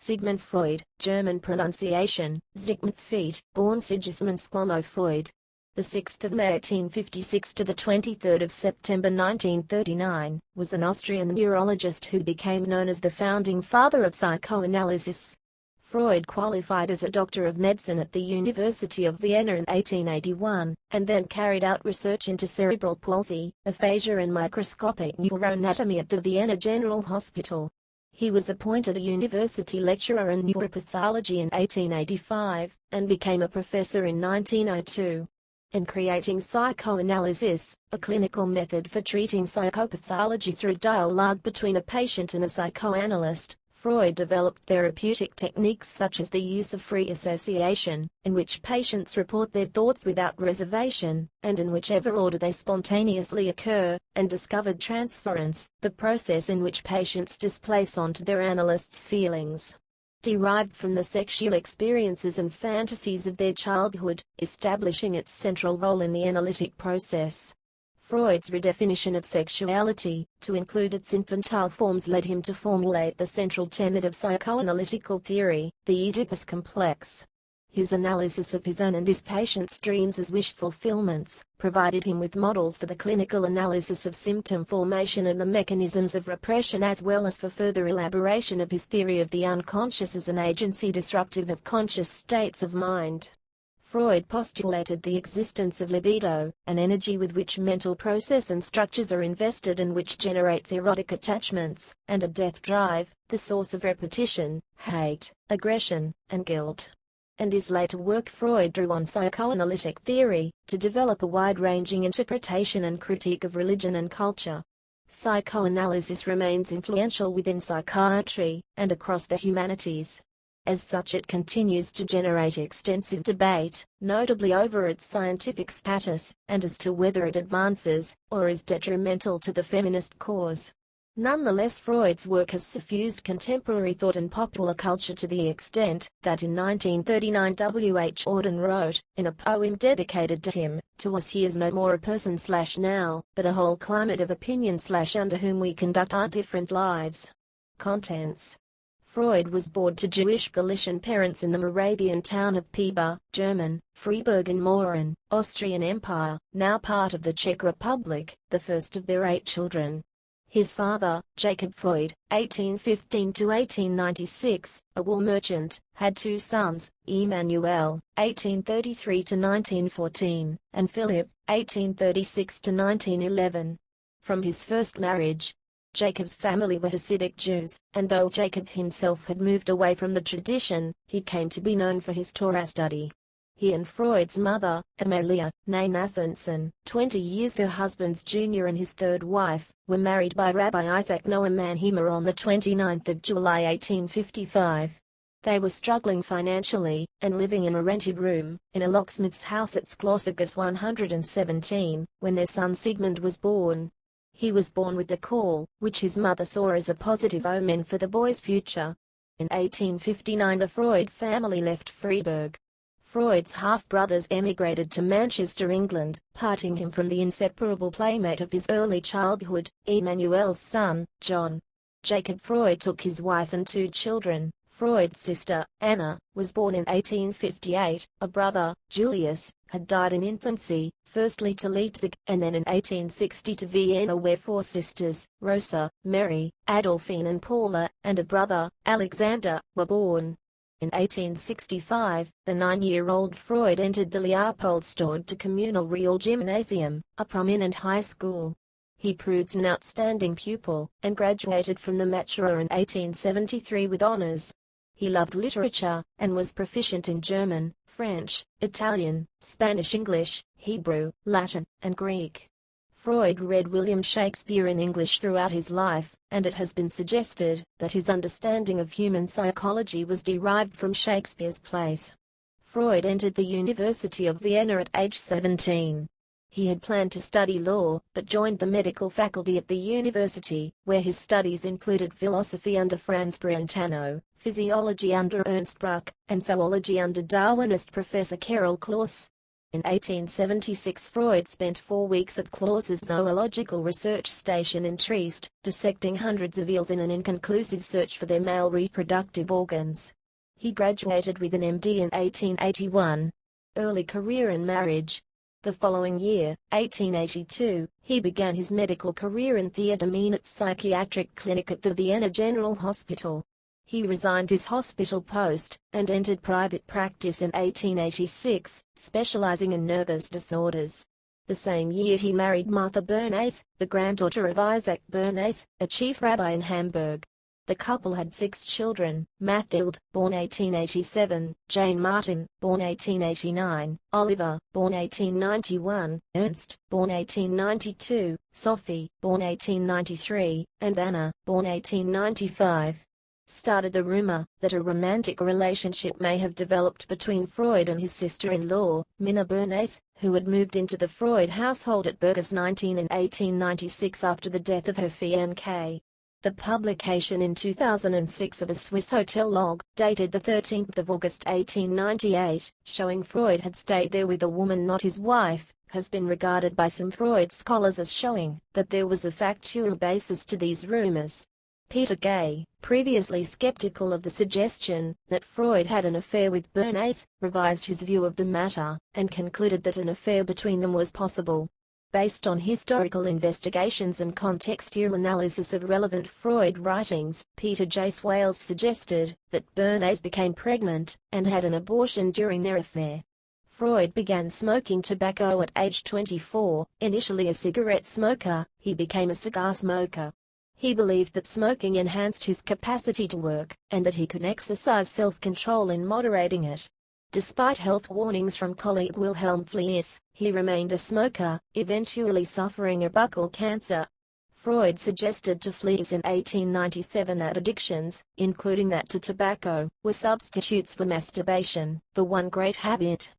Sigmund Freud, German pronunciation, ๊ziːkmʊnt, born Sigismund Schlomo Freud. The 6th of May 1856 to the 23rd of September 1939, was an Austrian neurologist who became known as the founding father of psychoanalysis. Freud qualified as a doctor of medicine at the University of Vienna in 1881, and then carried out research into cerebral palsy, aphasia and microscopic neuroanatomy at the Vienna General Hospital. He was appointed a university lecturer in neuropathology in 1885, and became a professor in 1902. In creating psychoanalysis, a clinical method for treating psychopathology through dialogue between a patient and a psychoanalyst, Freud developed therapeutic techniques such as the use of free association, in which patients report their thoughts without reservation, and in whichever order they spontaneously occur, and discovered transference, the process in which patients displace onto their analyst's feelings, derived from the sexual experiences and fantasies of their childhood, establishing its central role in the analytic process. Freud's redefinition of sexuality, to include its infantile forms, led him to formulate the central tenet of psychoanalytical theory, the Oedipus complex. His analysis of his own and his patients' dreams as wish fulfillments provided him with models for the clinical analysis of symptom formation and the mechanisms of repression, as well as for further elaboration of his theory of the unconscious as an agency disruptive of conscious states of mind. Freud postulated the existence of libido, an energy with which mental process and structures are invested and which generates erotic attachments, and a death drive, the source of repetition, hate, aggression, and guilt. And his later work Freud drew on psychoanalytic theory, to develop a wide-ranging interpretation and critique of religion and culture. Psychoanalysis remains influential within psychiatry, and across the humanities. As such, it continues to generate extensive debate, notably over its scientific status, and as to whether it advances, or is detrimental to the feminist cause. Nonetheless, Freud's work has suffused contemporary thought and popular culture to the extent that in 1939 W. H. Auden wrote, in a poem dedicated to him, "To us he is no more a person / now, but a whole climate of opinion / under whom we conduct our different lives." Contents. Freud was born to Jewish Galician parents in the Moravian town of Piba, German, Freiburg in Mähren, Austrian Empire, now part of the Czech Republic, the first of their 8 children. His father, Jacob Freud, 1815–1896, a wool merchant, had 2 sons, Emmanuel, 1833–1914, and Philip, 1836–1911. From his first marriage, Jacob's family were Hasidic Jews, and though Jacob himself had moved away from the tradition, he came to be known for his Torah study. He and Freud's mother, Amelia, née Nathanson, 20 years her husband's junior and his 3rd wife, were married by Rabbi Isaac Noah Mannheimer on the 29th of July 1855. They were struggling financially, and living in a rented room, in a locksmith's house at Sklosagas 117, when their son Sigmund was born. He was born with the caul, which his mother saw as a positive omen for the boy's future. In 1859 the Freud family left Freiburg. Freud's half-brothers emigrated to Manchester, England, parting him from the inseparable playmate of his early childhood, Emmanuel's son, John. Jacob Freud took his wife and 2 children. Freud's sister, Anna, was born in 1858, a brother, Julius, had died in infancy, firstly to Leipzig, and then in 1860 to Vienna, where 4 sisters, Rosa, Mary, Adolphine and Paula, and a brother, Alexander, were born. In 1865, the 9-year-old Freud entered the Leopoldstadt Communal Real Gymnasium, a prominent high school. He proved an outstanding pupil, and graduated from the Matura in 1873 with honors. He loved literature, and was proficient in German, French, Italian, Spanish, English, Hebrew, Latin, and Greek. Freud read William Shakespeare in English throughout his life, and it has been suggested that his understanding of human psychology was derived from Shakespeare's plays. Freud entered the University of Vienna at age 17. He had planned to study law, but joined the medical faculty at the university, where his studies included philosophy under Franz Brentano, physiology under Ernst Bruck, and zoology under Darwinist Professor Karl Claus. In 1876 Freud spent 4 weeks at Claus's zoological research station in Trieste, dissecting hundreds of eels in an inconclusive search for their male reproductive organs. He graduated with an MD in 1881. Early career and marriage. The following year, 1882, he began his medical career in theatre at psychiatric clinic at the Vienna General Hospital. He resigned his hospital post, and entered private practice in 1886, specializing in nervous disorders. The same year he married Martha Bernays, the granddaughter of Isaac Bernays, a chief rabbi in Hamburg. The couple had 6 children: Mathilde, born 1887, Jane Martin, born 1889, Oliver, born 1891, Ernst, born 1892, Sophie, born 1893, and Anna, born 1895. Started the rumor that a romantic relationship may have developed between Freud and his sister-in-law, Minna Bernays, who had moved into the Freud household at Burgers 19 in 1896 after the death of her fiancé. The publication in 2006 of a Swiss hotel log, dated 13 August 1898, showing Freud had stayed there with a woman not his wife, has been regarded by some Freud scholars as showing that there was a factual basis to these rumors. Peter Gay, previously skeptical of the suggestion that Freud had an affair with Bernays, revised his view of the matter, and concluded that an affair between them was possible. Based on historical investigations and contextual analysis of relevant Freud writings, Peter J. Swales suggested that Bernays became pregnant and had an abortion during their affair. Freud began smoking tobacco at age 24. Initially a cigarette smoker, he became a cigar smoker. He believed that smoking enhanced his capacity to work, and that he could exercise self-control in moderating it. Despite health warnings from colleague Wilhelm Fleece, he remained a smoker, eventually suffering a buccal cancer. Freud suggested to Fleece in 1897 that addictions, including that to tobacco, were substitutes for masturbation, the one great habit.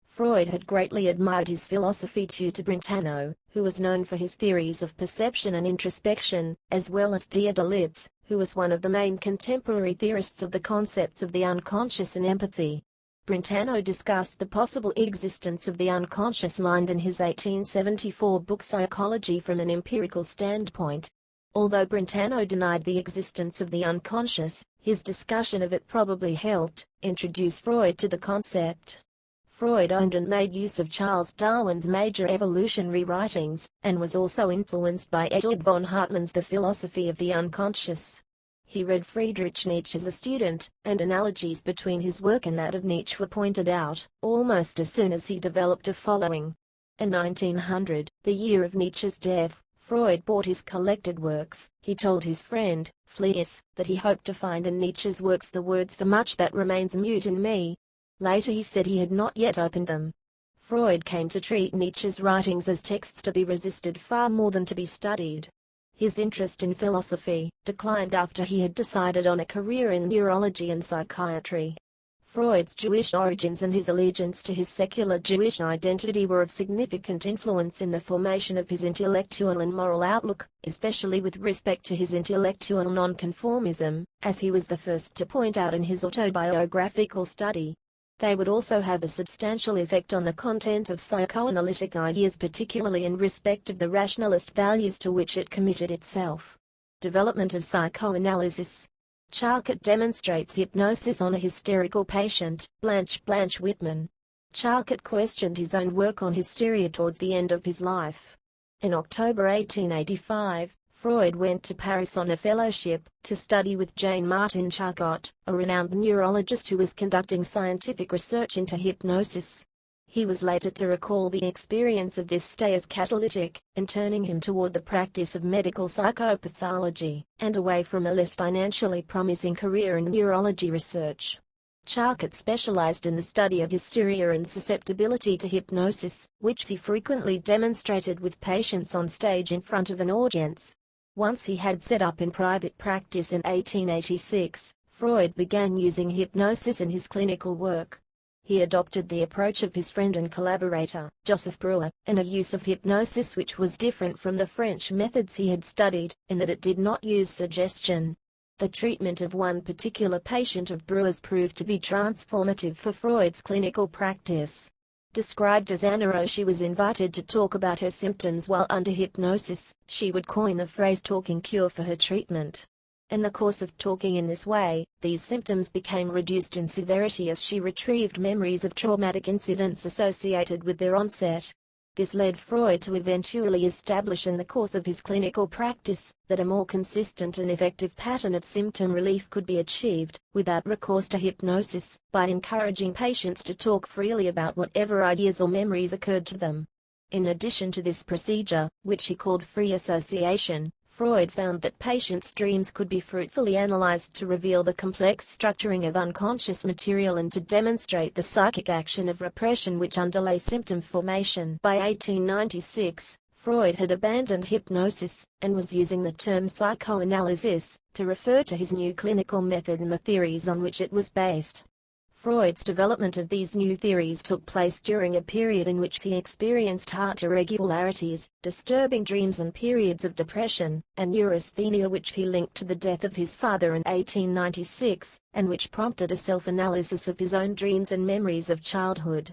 Freud had greatly admired his philosophy tutor Brentano, who was known for his theories of perception and introspection, as well as Dierdolitz, who was one of the main contemporary theorists of the concepts of the unconscious and empathy. Brentano discussed the possible existence of the unconscious mind in his 1874 book Psychology from an empirical standpoint. Although Brentano denied the existence of the unconscious, his discussion of it probably helped introduce Freud to the concept. Freud owned and made use of Charles Darwin's major evolutionary writings, and was also influenced by Eduard von Hartmann's The Philosophy of the Unconscious. He read Friedrich Nietzsche as a student, and analogies between his work and that of Nietzsche were pointed out, almost as soon as he developed a following. In 1900, the year of Nietzsche's death, Freud bought his collected works. He told his friend, Fleece, that he hoped to find in Nietzsche's works the words for much that remains mute in me. Later he said he had not yet opened them. Freud came to treat Nietzsche's writings as texts to be resisted far more than to be studied. His interest in philosophy declined after he had decided on a career in neurology and psychiatry. Freud's Jewish origins and his allegiance to his secular Jewish identity were of significant influence in the formation of his intellectual and moral outlook, especially with respect to his intellectual nonconformism, as he was the first to point out in his autobiographical study. They would also have a substantial effect on the content of psychoanalytic ideas, particularly in respect of the rationalist values to which it committed itself. Development of psychoanalysis. Charcot demonstrates hypnosis on a hysterical patient, Blanche Whitman. Charcot questioned his own work on hysteria towards the end of his life. In October 1885, Freud went to Paris on a fellowship to study with Jane Martin Charcot, a renowned neurologist who was conducting scientific research into hypnosis. He was later to recall the experience of this stay as catalytic, in turning him toward the practice of medical psychopathology, and away from a less financially promising career in neurology research. Charcot specialized in the study of hysteria and susceptibility to hypnosis, which he frequently demonstrated with patients on stage in front of an audience. Once he had set up in private practice in 1886, Freud began using hypnosis in his clinical work. He adopted the approach of his friend and collaborator, Joseph Breuer, in a use of hypnosis which was different from the French methods he had studied, in that it did not use suggestion. The treatment of one particular patient of Breuer's proved to be transformative for Freud's clinical practice. Described as anorexia, she was invited to talk about her symptoms while under hypnosis. She would coin the phrase talking cure for her treatment. In the course of talking in this way, these symptoms became reduced in severity as she retrieved memories of traumatic incidents associated with their onset. This led Freud to eventually establish in the course of his clinical practice that a more consistent and effective pattern of symptom relief could be achieved, without recourse to hypnosis, by encouraging patients to talk freely about whatever ideas or memories occurred to them. In addition to this procedure, which he called free association, Freud found that patients' dreams could be fruitfully analyzed to reveal the complex structuring of unconscious material and to demonstrate the psychic action of repression which underlay symptom formation. By 1896, Freud had abandoned hypnosis, and was using the term psychoanalysis to refer to his new clinical method and the theories on which it was based. Freud's development of these new theories took place during a period in which he experienced heart irregularities, disturbing dreams and periods of depression, and neurasthenia, which he linked to the death of his father in 1896, and which prompted a self-analysis of his own dreams and memories of childhood.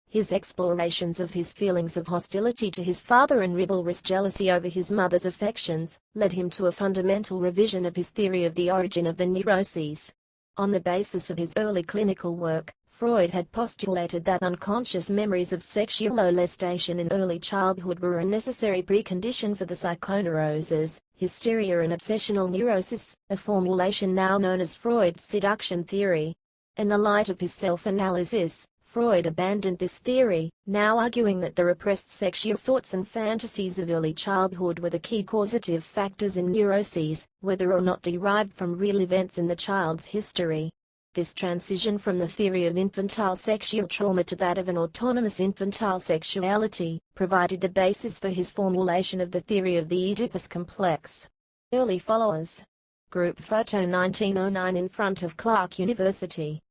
His explorations of his feelings of hostility to his father and rivalrous jealousy over his mother's affections led him to a fundamental revision of his theory of the origin of the neuroses. On the basis of his early clinical work, Freud had postulated that unconscious memories of sexual molestation in early childhood were a necessary precondition for the psychoneuroses, hysteria and obsessional neurosis, a formulation now known as Freud's seduction theory. In the light of his self-analysis, Freud abandoned this theory, now arguing that the repressed sexual thoughts and fantasies of early childhood were the key causative factors in neuroses, whether or not derived from real events in the child's history. This transition from the theory of infantile sexual trauma to that of an autonomous infantile sexuality provided the basis for his formulation of the theory of the Oedipus complex. Early followers. Group photo 1909 in front of Clark University.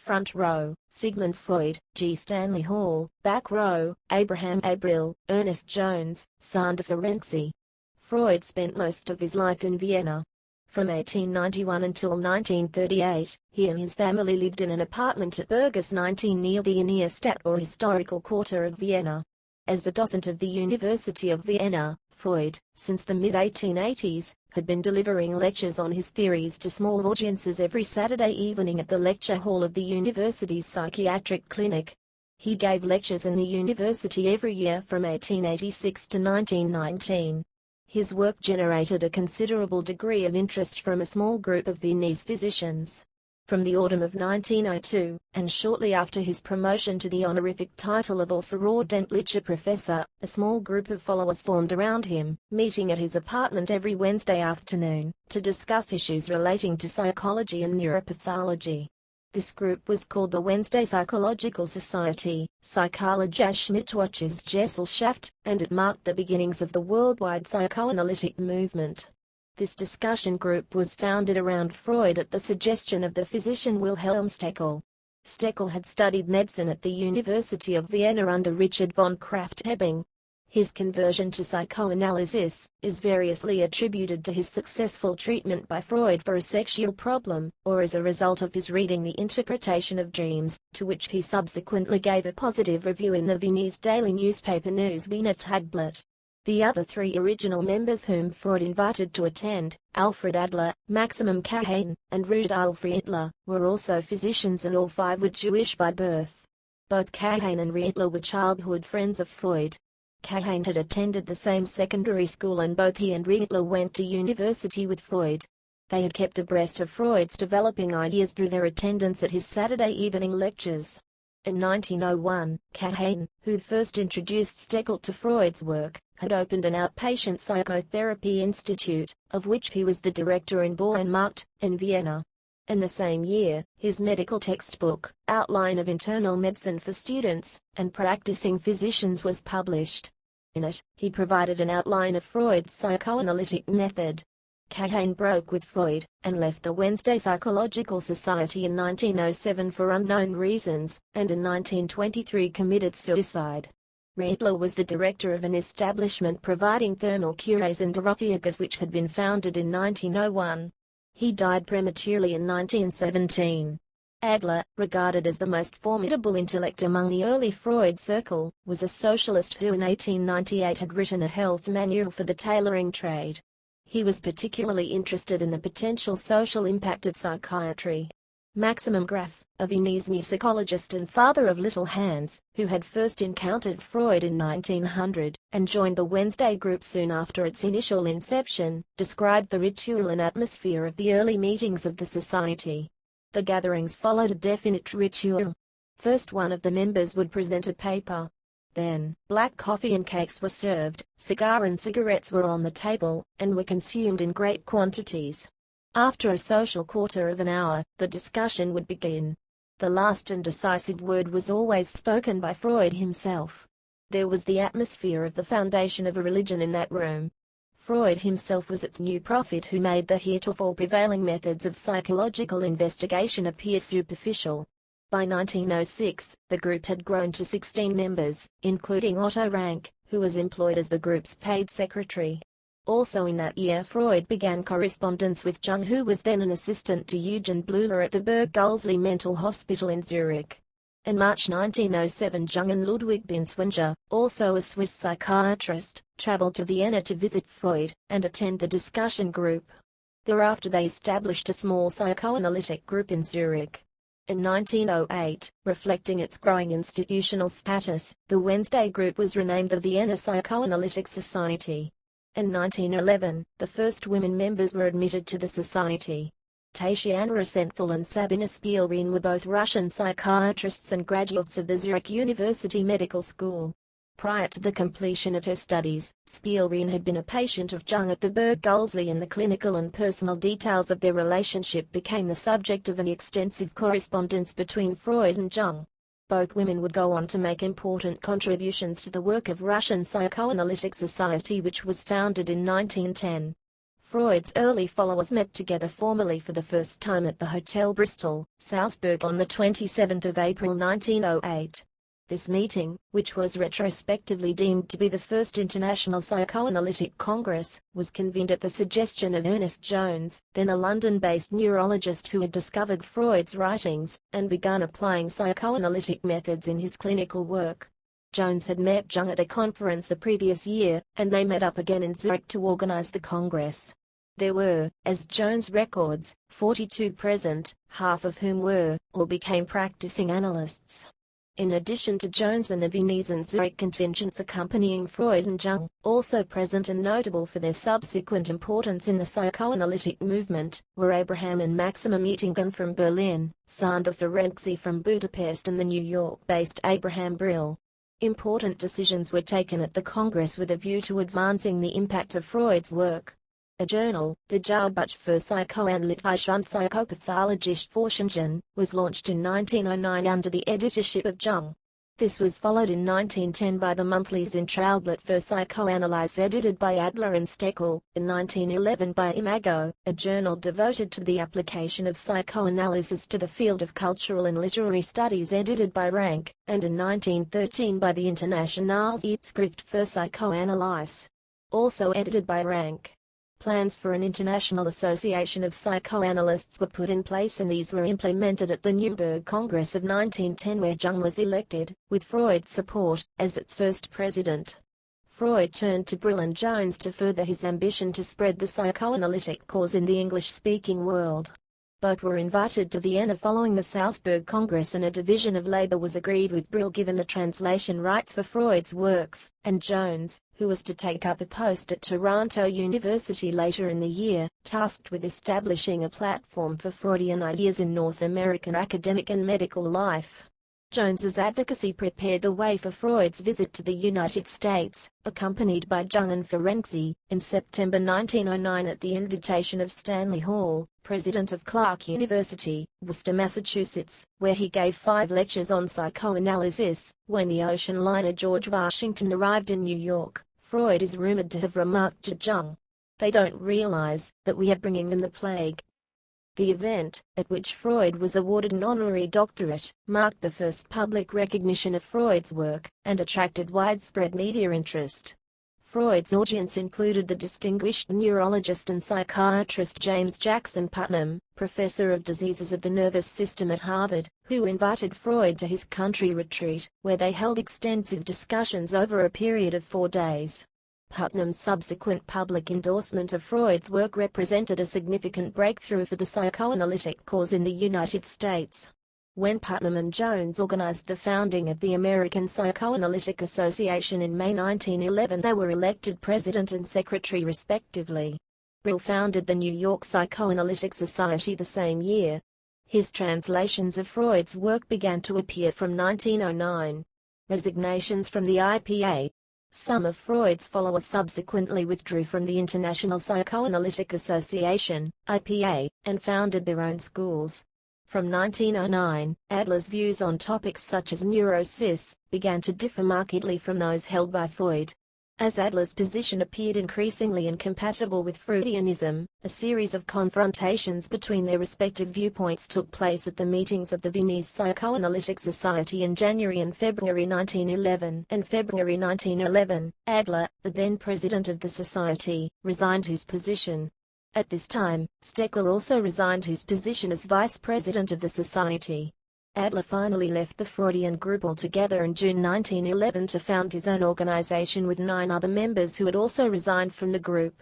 Front row, Sigmund Freud, G. Stanley Hall. Back row, Abraham Abril, Ernest Jones, Sandor Ferenczi. Freud spent most of his life in Vienna. From 1891 until 1938, he and his family lived in an apartment at Burgers 19 near the Innenstadt or historical quarter of Vienna. As a docent of the University of Vienna, Freud, since the mid-1880s, had been delivering lectures on his theories to small audiences every Saturday evening at the lecture hall of the university's psychiatric clinic. He gave lectures in the university every year from 1886 to 1919. His work generated a considerable degree of interest from a small group of Viennese physicians. From the autumn of 1902, and shortly after his promotion to the honorific title of Außerordentlicher Professor, a small group of followers formed around him, meeting at his apartment every Wednesday afternoon, to discuss issues relating to psychology and neuropathology. This group was called the Wednesday Psychological Society, Psychologische Mittwochsgesellschaft, and it marked the beginnings of the worldwide psychoanalytic movement. This discussion group was founded around Freud at the suggestion of the physician Wilhelm Stekel. Stekel had studied medicine at the University of Vienna under Richard von Krafft-Ebing. His conversion to psychoanalysis is variously attributed to his successful treatment by Freud for a sexual problem, or as a result of his reading The Interpretation of Dreams, to which he subsequently gave a positive review in the Viennese daily newspaper News Wiener Tagblatt. The other three original members whom Freud invited to attend, Alfred Adler, Maximum Kahane, and Rudolf Riedler, were also physicians, and all five were Jewish by birth. Both Kahane and Riedler were childhood friends of Freud. Kahane had attended the same secondary school, and both he and Riedler went to university with Freud. They had kept abreast of Freud's developing ideas through their attendance at his Saturday evening lectures. In 1901, Kahane, who first introduced Stekel to Freud's work, had opened an outpatient psychotherapy institute, of which he was the director in Bornmarkt, in Vienna. In the same year, his medical textbook, Outline of Internal Medicine for Students and Practicing Physicians, was published. In it, he provided an outline of Freud's psychoanalytic method. Kahane broke with Freud, and left the Wednesday Psychological Society in 1907 for unknown reasons, and in 1923 committed suicide. Riedler was the director of an establishment providing thermal cures in Dorotheagas which had been founded in 1901. He died prematurely in 1917. Adler, regarded as the most formidable intellect among the early Freud circle, was a socialist who in 1898 had written a health manual for the tailoring trade. He was particularly interested in the potential social impact of psychiatry. Maximum Graf, a Viennese musicologist and father of little Hans, who had first encountered Freud in 1900, and joined the Wednesday group soon after its initial inception, described the ritual and atmosphere of the early meetings of the society. The gatherings followed a definite ritual. First, one of the members would present a paper. Then, black coffee and cakes were served, cigar and cigarettes were on the table, and were consumed in great quantities. After a social quarter of an hour, the discussion would begin. The last and decisive word was always spoken by Freud himself. There was the atmosphere of the foundation of a religion in that room. Freud himself was its new prophet who made the heretofore prevailing methods of psychological investigation appear superficial. By 1906, the group had grown to 16 members, including Otto Rank, who was employed as the group's paid secretary. Also in that year Freud began correspondence with Jung, who was then an assistant to Eugen Bleuler at the Burg-Gulzli Mental Hospital in Zurich. In March 1907 Jung and Ludwig Binswanger, also a Swiss psychiatrist, traveled to Vienna to visit Freud and attend the discussion group. Thereafter they established a small psychoanalytic group in Zurich. In 1908, reflecting its growing institutional status, the Wednesday group was renamed the Vienna Psychoanalytic Society. In 1911, the first women members were admitted to the society. Tatiana Rosenthal and Sabina Spielrein were both Russian psychiatrists and graduates of the Zurich University Medical School. Prior to the completion of her studies, Spielrein had been a patient of Jung at the Burg-Gulzli, and the clinical and personal details of their relationship became the subject of an extensive correspondence between Freud and Jung. Both women would go on to make important contributions to the work of Russian Psychoanalytic Society, which was founded in 1910. Freud's early followers met together formally for the first time at the Hotel Bristol, Salzburg on the 27th of April 1908. This meeting, which was retrospectively deemed to be the first International Psychoanalytic Congress, was convened at the suggestion of Ernest Jones, then a London-based neurologist who had discovered Freud's writings and begun applying psychoanalytic methods in his clinical work. Jones had met Jung at a conference the previous year, and they met up again in Zurich to organize the Congress. There were, as Jones records, 42 present, half of whom were, or became practicing analysts. In addition to Jones and the Viennese and Zurich contingents accompanying Freud and Jung, also present and notable for their subsequent importance in the psychoanalytic movement, were Abraham and Maximum Oettingen from Berlin, Sander Ferenczi from Budapest, and the New York-based Abraham Brill. Important decisions were taken at the Congress with a view to advancing the impact of Freud's work. A journal, the Jahrbuch für Psychoanalytische und Psychopathologische Forschungen, was launched in 1909 under the editorship of Jung. This was followed in 1910 by the monthly Zentralblatt für Psychoanalyse edited by Adler and Steckel, in 1911 by Imago, a journal devoted to the application of psychoanalysis to the field of cultural and literary studies edited by Rank, and in 1913 by the Internationale Zeitschrift für Psychoanalyse, also edited by Rank. Plans for an international association of psychoanalysts were put in place, and these were implemented at the Nuremberg Congress of 1910, where Jung was elected, with Freud's support, as its first president. Freud turned to Brill and Jones to further his ambition to spread the psychoanalytic cause in the English-speaking world. Both were invited to Vienna following the Salzburg Congress, and a division of labor was agreed with Brill given the translation rights for Freud's works, and Jones, who was to take up a post at Toronto University later in the year, tasked with establishing a platform for Freudian ideas in North American academic and medical life. Jones's advocacy prepared the way for Freud's visit to the United States, accompanied by Jung and Ferenczi, in September 1909 at the invitation of Stanley Hall, president of Clark University, Worcester, Massachusetts, where he gave 5 lectures on psychoanalysis. When the ocean liner George Washington arrived in New York, Freud is rumored to have remarked to Jung, "They don't realize that we are bringing them the plague." The event, at which Freud was awarded an honorary doctorate, marked the first public recognition of Freud's work, and attracted widespread media interest. Freud's audience included the distinguished neurologist and psychiatrist James Jackson Putnam, professor of diseases of the nervous system at Harvard, who invited Freud to his country retreat, where they held extensive discussions over a period of 4 days. Putnam's subsequent public endorsement of Freud's work represented a significant breakthrough for the psychoanalytic cause in the United States. When Putnam and Jones organized the founding of the American Psychoanalytic Association in May 1911, they were elected president and secretary respectively. Brill founded the New York Psychoanalytic Society the same year. His translations of Freud's work began to appear from 1909. Resignations from the IPA. Some of Freud's followers subsequently withdrew from the International Psychoanalytic Association, IPA, and founded their own schools. From 1909, Adler's views on topics such as neurosis began to differ markedly from those held by Freud. As Adler's position appeared increasingly incompatible with Freudianism, a series of confrontations between their respective viewpoints took place at the meetings of the Viennese Psychoanalytic Society in January and February 1911. In February 1911, Adler, the then president of the society, resigned his position. At this time, Stekel also resigned his position as vice president of the society. Adler finally left the Freudian group altogether in June 1911 to found his own organization with 9 other members who had also resigned from the group.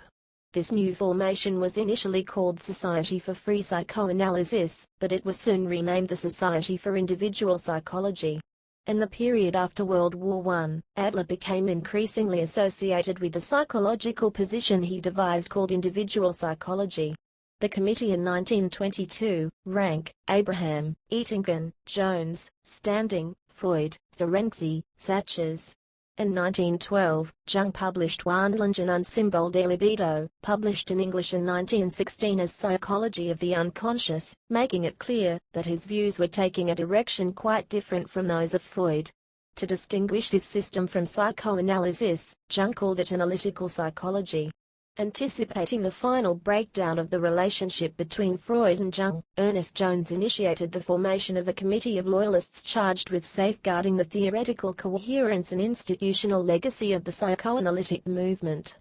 This new formation was initially called Society for Free Psychoanalysis, but it was soon renamed the Society for Individual Psychology. In the period after World War I, Adler became increasingly associated with the psychological position he devised called individual psychology. The committee in 1922, Rank, Abraham, Oettingen, Jones, Standing, Freud, Ferenczi, Sachs. In 1912, Jung published Wandlungen und Symbol der Libido, published in English in 1916 as Psychology of the Unconscious, making it clear that his views were taking a direction quite different from those of Freud. To distinguish this system from psychoanalysis, Jung called it analytical psychology. Anticipating the final breakdown of the relationship between Freud and Jung, Ernest Jones initiated the formation of a committee of loyalists charged with safeguarding the theoretical coherence and institutional legacy of the psychoanalytic movement.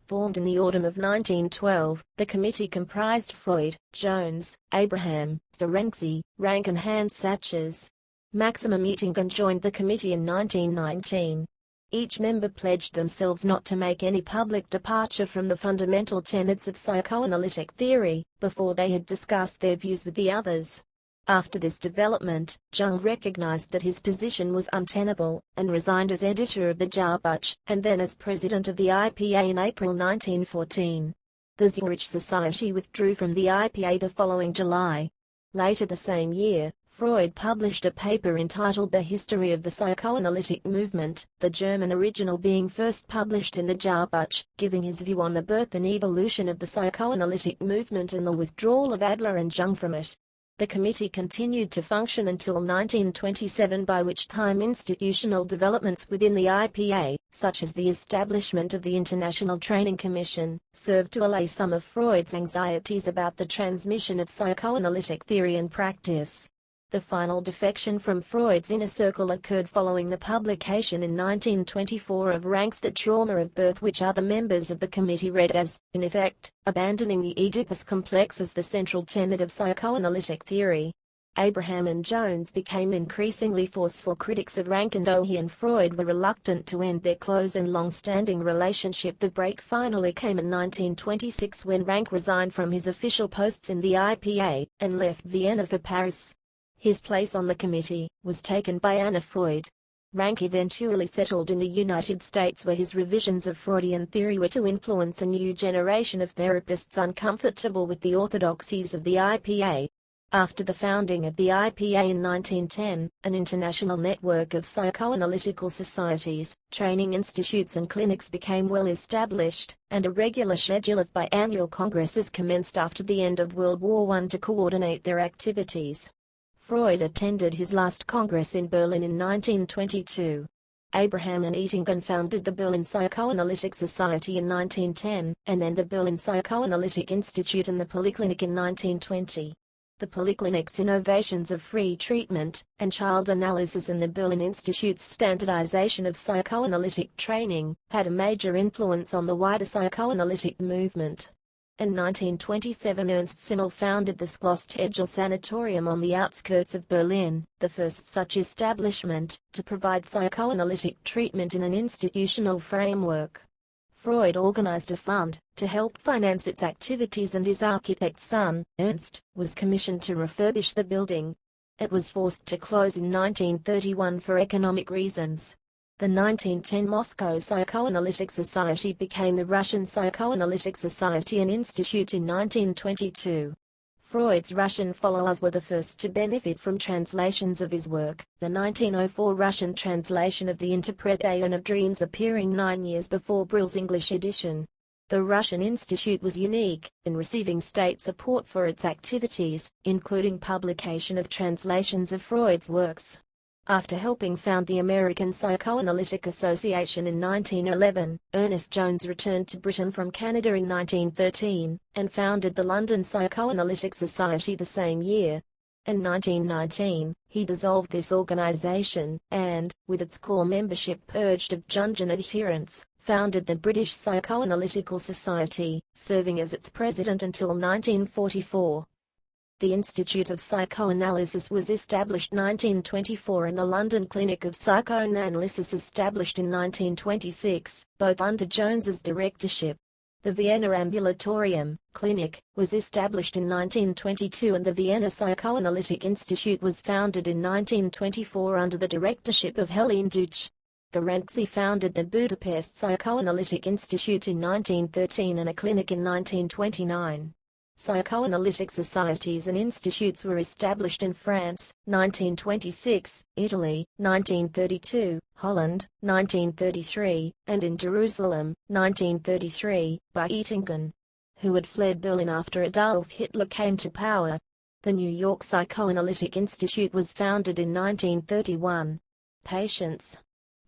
Formed in the autumn of 1912, the committee comprised Freud, Jones, Abraham, Ferenczi, Rank and Hans Sachs. Maximum Oettingen joined the committee in 1919. Each member pledged themselves not to make any public departure from the fundamental tenets of psychoanalytic theory, before they had discussed their views with the others. After this development, Jung recognized that his position was untenable, and resigned as editor of the Jahrbuch, and then as president of the IPA in April 1914. The Zurich Society withdrew from the IPA the following July. Later the same year, Freud published a paper entitled The History of the Psychoanalytic Movement, the German original being first published in the Jahrbuch, giving his view on the birth and evolution of the psychoanalytic movement and the withdrawal of Adler and Jung from it. The committee continued to function until 1927, by which time institutional developments within the IPA, such as the establishment of the International Training Commission, served to allay some of Freud's anxieties about the transmission of psychoanalytic theory and practice. The final defection from Freud's inner circle occurred following the publication in 1924 of Rank's The Trauma of Birth, which other members of the committee read as, in effect, abandoning the Oedipus complex as the central tenet of psychoanalytic theory. Abraham and Jones became increasingly forceful critics of Rank, and though he and Freud were reluctant to end their close and long-standing relationship, the break finally came in 1926 when Rank resigned from his official posts in the IPA, and left Vienna for Paris. His place on the committee was taken by Anna Freud. Rank eventually settled in the United States, where his revisions of Freudian theory were to influence a new generation of therapists uncomfortable with the orthodoxies of the IPA. After the founding of the IPA in 1910, an international network of psychoanalytical societies, training institutes and clinics became well established, and a regular schedule of biannual congresses commenced after the end of World War I to coordinate their activities. Freud attended his last congress in Berlin in 1922. Abraham and Oettingen founded the Berlin Psychoanalytic Society in 1910, and then the Berlin Psychoanalytic Institute and the Polyclinic in 1920. The Polyclinic's innovations of free treatment and child analysis and the Berlin Institute's standardization of psychoanalytic training had a major influence on the wider psychoanalytic movement. In 1927 Ernst Simmel founded the Schlosstegel Sanatorium on the outskirts of Berlin, the first such establishment to provide psychoanalytic treatment in an institutional framework. Freud organized a fund to help finance its activities, and his architect son, Ernst, was commissioned to refurbish the building. It was forced to close in 1931 for economic reasons. The 1910 Moscow Psychoanalytic Society became the Russian Psychoanalytic Society and Institute in 1922. Freud's Russian followers were the first to benefit from translations of his work, the 1904 Russian translation of the Interpretation of Dreams appearing 9 years before Brill's English edition. The Russian Institute was unique in receiving state support for its activities, including publication of translations of Freud's works. After helping found the American Psychoanalytic Association in 1911, Ernest Jones returned to Britain from Canada in 1913, and founded the London Psychoanalytic Society the same year. In 1919, he dissolved this organization, and, with its core membership purged of Jungian adherents, founded the British Psychoanalytical Society, serving as its president until 1944. The Institute of Psychoanalysis was established 1924 and the London Clinic of Psychoanalysis established in 1926, both under Jones's directorship. The Vienna Ambulatorium Clinic was established in 1922 and the Vienna Psychoanalytic Institute was founded in 1924 under the directorship of Helene Deutsch. Ferenczi founded the Budapest Psychoanalytic Institute in 1913 and a clinic in 1929. Psychoanalytic societies and institutes were established in France, 1926, Italy, 1932, Holland, 1933, and in Jerusalem, 1933, by Oettingen, who had fled Berlin after Adolf Hitler came to power. The New York Psychoanalytic Institute was founded in 1931. Patients.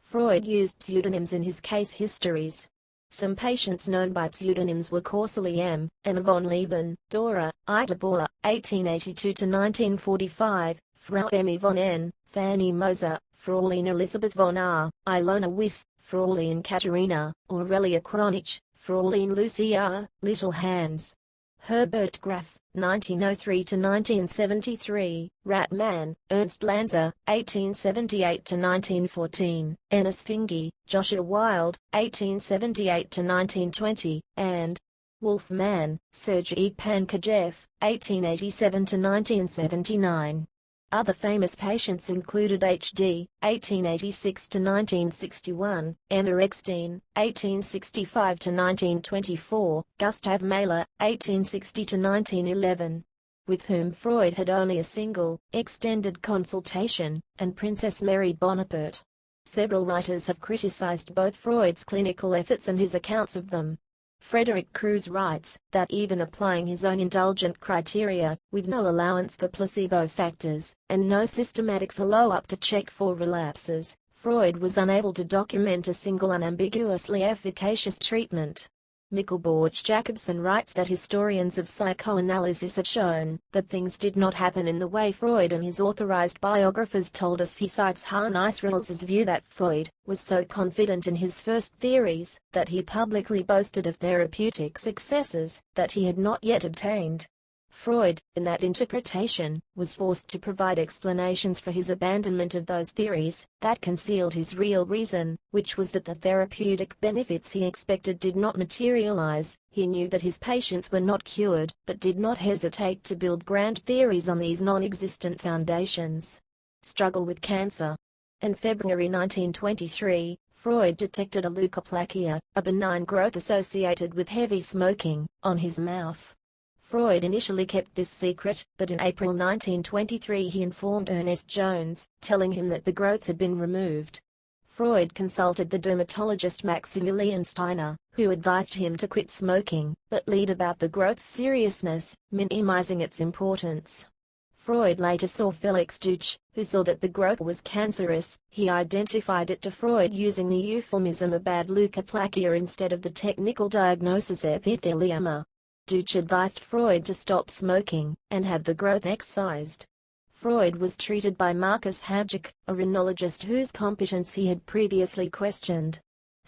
Freud used pseudonyms in his case histories. Some patients known by pseudonyms were Corsely M. Anna von Lieben, Dora, Ida Bohr, 1882–1945, Frau Emmy von N., Fanny Moser, Fraulein Elisabeth von R., Ilona Wyss, Fraulein Katharina, Aurelia Kronich, Fraulein Lucy R., Little Hans. Herbert Graf, 1903–1973, Ratman, Ernst Lanzer, 1878–1914, Ennis Finge, Joshua Wilde, 1878–1920, and Wolfman, Sergei Pankajev, 1887–1979. Other famous patients included H.D., 1886–1961, Emma Eckstein, 1865–1924, Gustav Mahler, 1860–1911, with whom Freud had only a single, extended consultation, and Princess Mary Bonaparte. Several writers have criticized both Freud's clinical efforts and his accounts of them. Frederick Crews writes that even applying his own indulgent criteria, with no allowance for placebo factors, and no systematic follow-up to check for relapses, Freud was unable to document a single unambiguously efficacious treatment. Nickelborch Jacobson writes that historians of psychoanalysis have shown that things did not happen in the way Freud and his authorized biographers told us. He cites Hans Rawls's view that Freud was so confident in his first theories that he publicly boasted of therapeutic successes that he had not yet obtained. Freud, in that interpretation, was forced to provide explanations for his abandonment of those theories that concealed his real reason, which was that the therapeutic benefits he expected did not materialize. He knew that his patients were not cured, but did not hesitate to build grand theories on these non-existent foundations. Struggle with cancer. In February 1923, Freud detected a leukoplakia, a benign growth associated with heavy smoking, on his mouth. Freud initially kept this secret, but in April 1923 he informed Ernest Jones, telling him that the growth had been removed. Freud consulted the dermatologist Maximilian Steiner, who advised him to quit smoking, but lied about the growth's seriousness, minimizing its importance. Freud later saw Felix Deutsch, who saw that the growth was cancerous. He identified it to Freud using the euphemism of bad leukoplakia instead of the technical diagnosis epithelioma. Deutsch advised Freud to stop smoking and have the growth excised. Freud was treated by Marcus Habjic, a rhinologist whose competence he had previously questioned.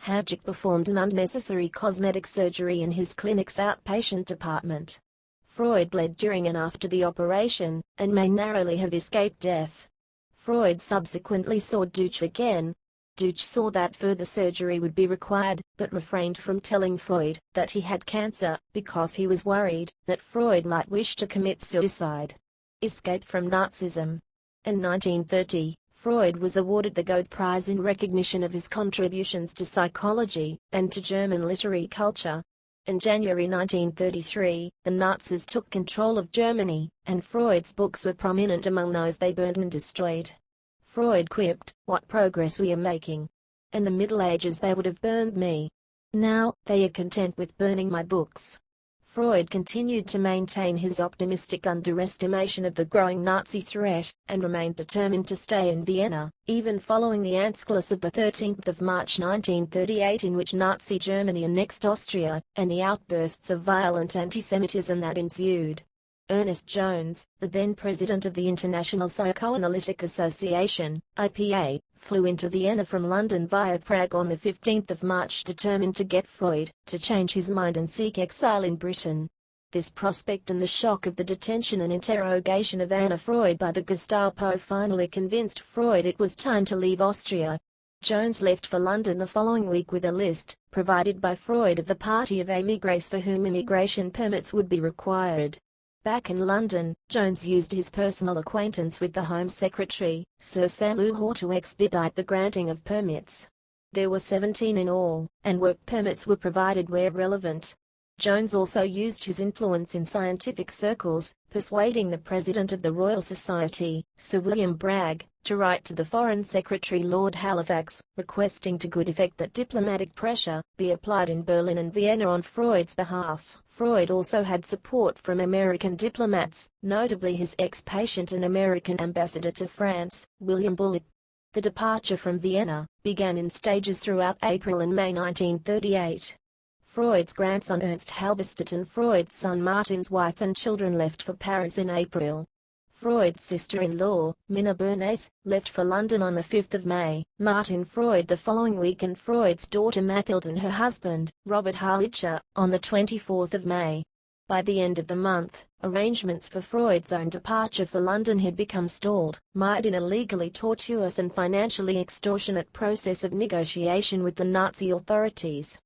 Habjic performed an unnecessary cosmetic surgery in his clinic's outpatient department. Freud bled during and after the operation, and may narrowly have escaped death. Freud subsequently saw Deutsch again. Deutsch saw that further surgery would be required, but refrained from telling Freud that he had cancer, because he was worried that Freud might wish to commit suicide. Escape from Nazism. In 1930, Freud was awarded the Goethe Prize in recognition of his contributions to psychology and to German literary culture. In January 1933, the Nazis took control of Germany, and Freud's books were prominent among those they burned and destroyed. Freud quipped, "What progress we are making. In the Middle Ages they would have burned me. Now, they are content with burning my books." Freud continued to maintain his optimistic underestimation of the growing Nazi threat, and remained determined to stay in Vienna, even following the Anschluss of 13 March 1938, in which Nazi Germany annexed Austria, and the outbursts of violent antisemitism that ensued. Ernest Jones, the then president of the International Psychoanalytic Association, IPA, flew into Vienna from London via Prague on 15 March, determined to get Freud to change his mind and seek exile in Britain. This prospect and the shock of the detention and interrogation of Anna Freud by the Gestapo finally convinced Freud it was time to leave Austria. Jones left for London the following week with a list, provided by Freud, of the party of émigrés for whom immigration permits would be required. Back in London, Jones used his personal acquaintance with the Home Secretary, Sir Samuel Hoare, to expedite the granting of permits. There were 17 in all, and work permits were provided where relevant. Jones also used his influence in scientific circles, persuading the President of the Royal Society, Sir William Bragg, to write to the Foreign Secretary Lord Halifax, requesting to good effect that diplomatic pressure be applied in Berlin and Vienna on Freud's behalf. Freud also had support from American diplomats, notably his ex-patient and American ambassador to France, William Bullitt. The departure from Vienna began in stages throughout April and May 1938. Freud's grandson Ernst Halberstadt and Freud's son Martin's wife and children left for Paris in April. Freud's sister-in-law, Minna Bernays, left for London on 5 May, Martin Freud the following week, and Freud's daughter Mathilde and her husband, Robert Harlicher, on 24 May. By the end of the month, arrangements for Freud's own departure for London had become stalled, mired in a legally tortuous and financially extortionate process of negotiation with the Nazi authorities.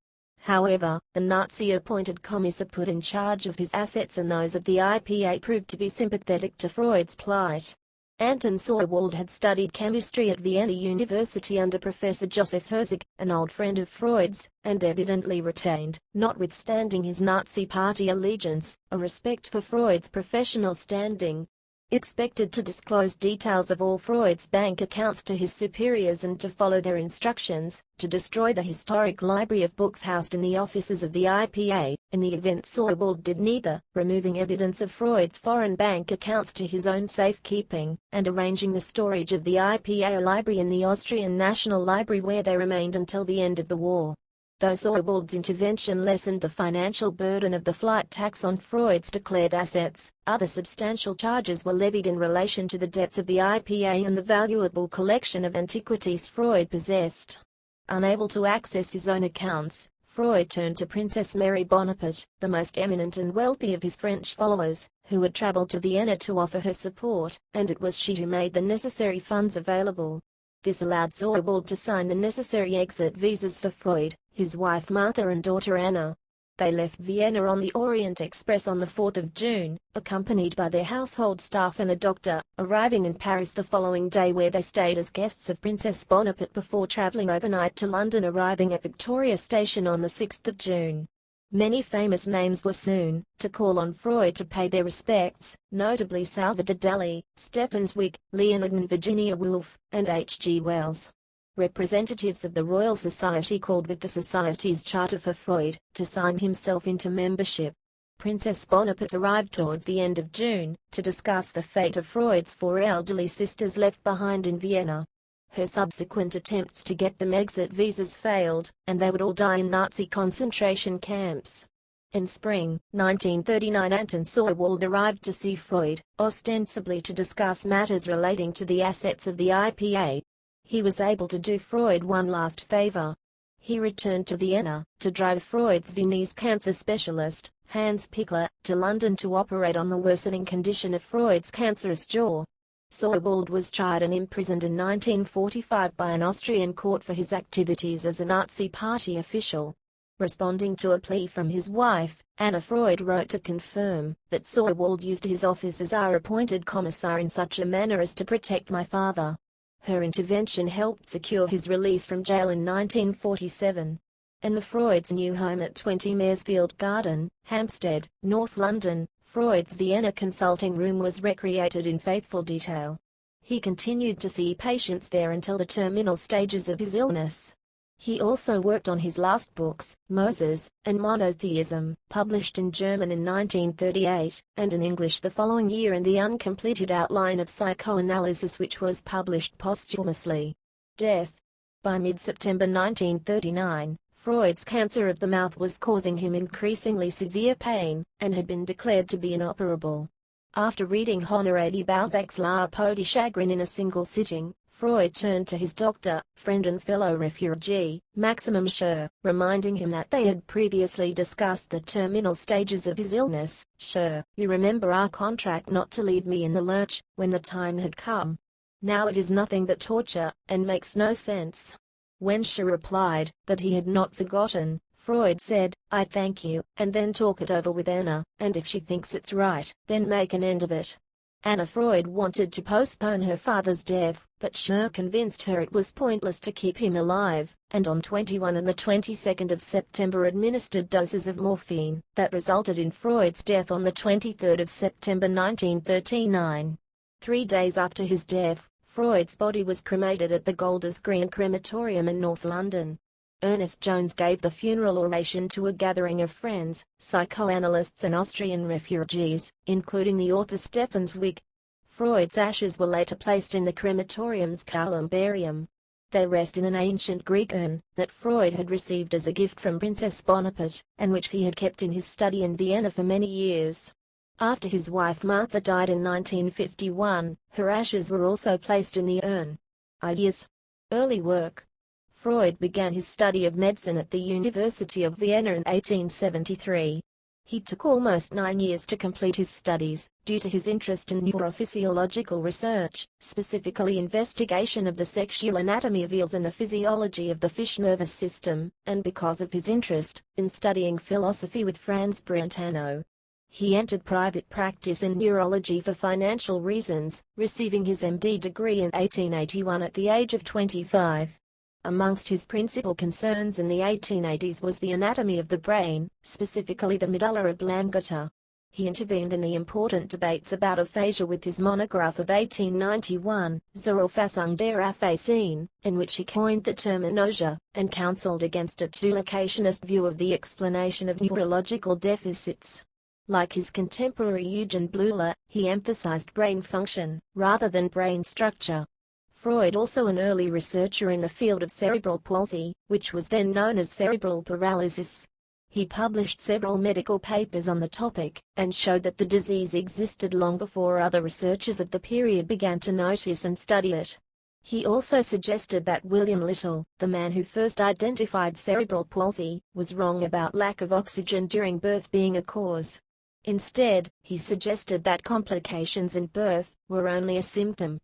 However, the Nazi-appointed commissar put in charge of his assets and those of the IPA proved to be sympathetic to Freud's plight. Anton Sauerwald had studied chemistry at Vienna University under Professor Joseph Herzig, an old friend of Freud's, and evidently retained, notwithstanding his Nazi party allegiance, a respect for Freud's professional standing. Expected to disclose details of all Freud's bank accounts to his superiors and to follow their instructions, to destroy the historic library of books housed in the offices of the IPA, in the event Sauerwald did neither, removing evidence of Freud's foreign bank accounts to his own safekeeping, and arranging the storage of the IPA library in the Austrian National Library, where they remained until the end of the war. Though Sauerwald's intervention lessened the financial burden of the flight tax on Freud's declared assets, other substantial charges were levied in relation to the debts of the IPA and the valuable collection of antiquities Freud possessed. Unable to access his own accounts, Freud turned to Princess Mary Bonaparte, the most eminent and wealthy of his French followers, who had traveled to Vienna to offer her support, and it was she who made the necessary funds available. This allowed Sauerwald to sign the necessary exit visas for Freud, his wife Martha and daughter Anna. They left Vienna on the Orient Express on 4 June, accompanied by their household staff and a doctor, arriving in Paris the following day, where they stayed as guests of Princess Bonaparte before traveling overnight to London, arriving at Victoria Station on 6 June. Many famous names were soon to call on Freud to pay their respects, notably Salvador Dali, Stefan Zweig, Leonard and Virginia Woolf, and H.G. Wells. Representatives of the Royal Society called with the Society's charter for Freud to sign himself into membership. Princess Bonaparte arrived towards the end of June to discuss the fate of Freud's 4 elderly sisters left behind in Vienna. Her subsequent attempts to get them exit visas failed, and they would all die in Nazi concentration camps. In spring 1939, Anton Sauerwald arrived to see Freud, ostensibly to discuss matters relating to the assets of the IPA. He was able to do Freud one last favor. He returned to Vienna to drive Freud's Viennese cancer specialist, Hans Pichler, to London to operate on the worsening condition of Freud's cancerous jaw. Sauerwald was tried and imprisoned in 1945 by an Austrian court for his activities as a Nazi Party official. Responding to a plea from his wife, Anna Freud wrote to confirm that Sauerwald used his office as our appointed commissar in such a manner as to protect my father. Her intervention helped secure his release from jail in 1947. In the Freud's new home at 20 Maresfield Garden, Hampstead, North London, Freud's Vienna consulting room was recreated in faithful detail. He continued to see patients there until the terminal stages of his illness. He also worked on his last books, Moses and Monotheism, published in German in 1938, and in English the following year, in the uncompleted outline of Psychoanalysis, which was published posthumously. Death. By mid-September 1939, Freud's cancer of the mouth was causing him increasingly severe pain, and had been declared to be inoperable. After reading Honoré de Balzac's La Peau de Chagrin in a single sitting, Freud turned to his doctor, friend and fellow refugee, Maximum Schur, reminding him that they had previously discussed the terminal stages of his illness. "Schur, you remember our contract not to leave me in the lurch when the time had come. Now it is nothing but torture, and makes no sense." When Schur replied that he had not forgotten, Freud said, "I thank you, and then talk it over with Anna, and if she thinks it's right, then make an end of it." Anna Freud wanted to postpone her father's death, but Schur convinced her it was pointless to keep him alive, and on 21 and the 22nd of September administered doses of morphine that resulted in Freud's death on the 23rd of September 1939. 3 days after his death, Freud's body was cremated at the Golders Green Crematorium in North London. Ernest Jones gave the funeral oration to a gathering of friends, psychoanalysts and Austrian refugees, including the author Stefan Zweig. Freud's ashes were later placed in the crematorium's columbarium. They rest in an ancient Greek urn that Freud had received as a gift from Princess Bonaparte, and which he had kept in his study in Vienna for many years. After his wife Martha died in 1951, her ashes were also placed in the urn. Ideas. Early work. Freud began his study of medicine at the University of Vienna in 1873. He took almost 9 years to complete his studies, due to his interest in neurophysiological research, specifically investigation of the sexual anatomy of eels and the physiology of the fish nervous system, and because of his interest in studying philosophy with Franz Brentano. He entered private practice in neurology for financial reasons, receiving his MD degree in 1881 at the age of 25. Amongst his principal concerns in the 1880s was the anatomy of the brain, specifically the medulla oblongata. He intervened in the important debates about aphasia with his monograph of 1891, Zur Auffassung der Aphasie, in which he coined the term anosia, and counseled against a duplicationist view of the explanation of neurological deficits. Like his contemporary Eugen Bleuler, he emphasized brain function, rather than brain structure. Freud, also an early researcher in the field of cerebral palsy, which was then known as cerebral paralysis. He published several medical papers on the topic, and showed that the disease existed long before other researchers of the period began to notice and study it. He also suggested that William Little, the man who first identified cerebral palsy, was wrong about lack of oxygen during birth being a cause. Instead, he suggested that complications in birth were only a symptom.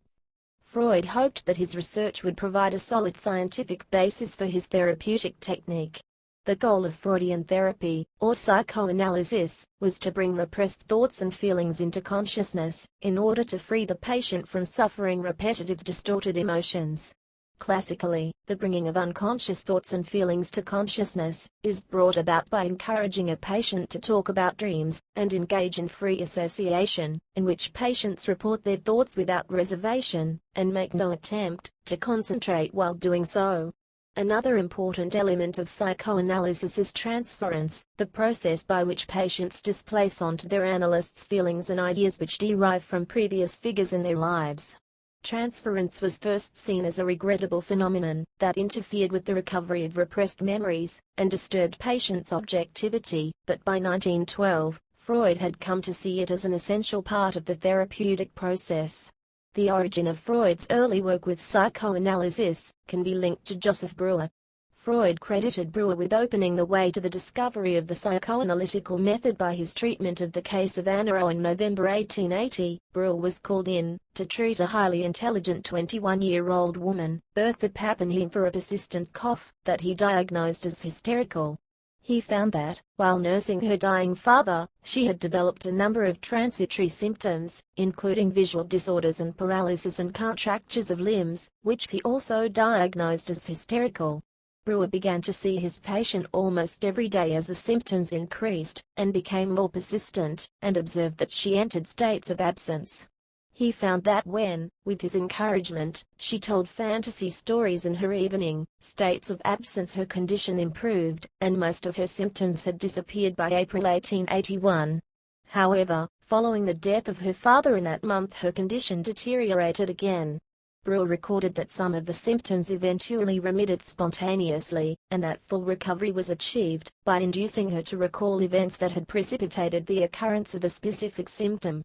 Freud hoped that his research would provide a solid scientific basis for his therapeutic technique. The goal of Freudian therapy, or psychoanalysis, was to bring repressed thoughts and feelings into consciousness, in order to free the patient from suffering repetitive distorted emotions. Classically, the bringing of unconscious thoughts and feelings to consciousness is brought about by encouraging a patient to talk about dreams, and engage in free association, in which patients report their thoughts without reservation, and make no attempt to concentrate while doing so. Another important element of psychoanalysis is transference, the process by which patients displace onto their analyst's feelings and ideas which derive from previous figures in their lives. Transference was first seen as a regrettable phenomenon that interfered with the recovery of repressed memories and disturbed patients' objectivity, but by 1912, Freud had come to see it as an essential part of the therapeutic process. The origin of Freud's early work with psychoanalysis can be linked to Joseph Breuer. Freud credited Breuer with opening the way to the discovery of the psychoanalytical method by his treatment of the case of Anna O. In November 1880, Breuer was called in to treat a highly intelligent 21-year-old woman, Bertha Pappenheim, for a persistent cough that he diagnosed as hysterical. He found that, while nursing her dying father, she had developed a number of transitory symptoms, including visual disorders and paralysis and contractures of limbs, which he also diagnosed as hysterical. Breuer began to see his patient almost every day as the symptoms increased and became more persistent, and observed that she entered states of absence. He found that when, with his encouragement, she told fantasy stories in her evening states of absence, her condition improved, and most of her symptoms had disappeared by April 1881. However, following the death of her father in that month, her condition deteriorated again. Breuer recorded that some of the symptoms eventually remitted spontaneously, and that full recovery was achieved by inducing her to recall events that had precipitated the occurrence of a specific symptom.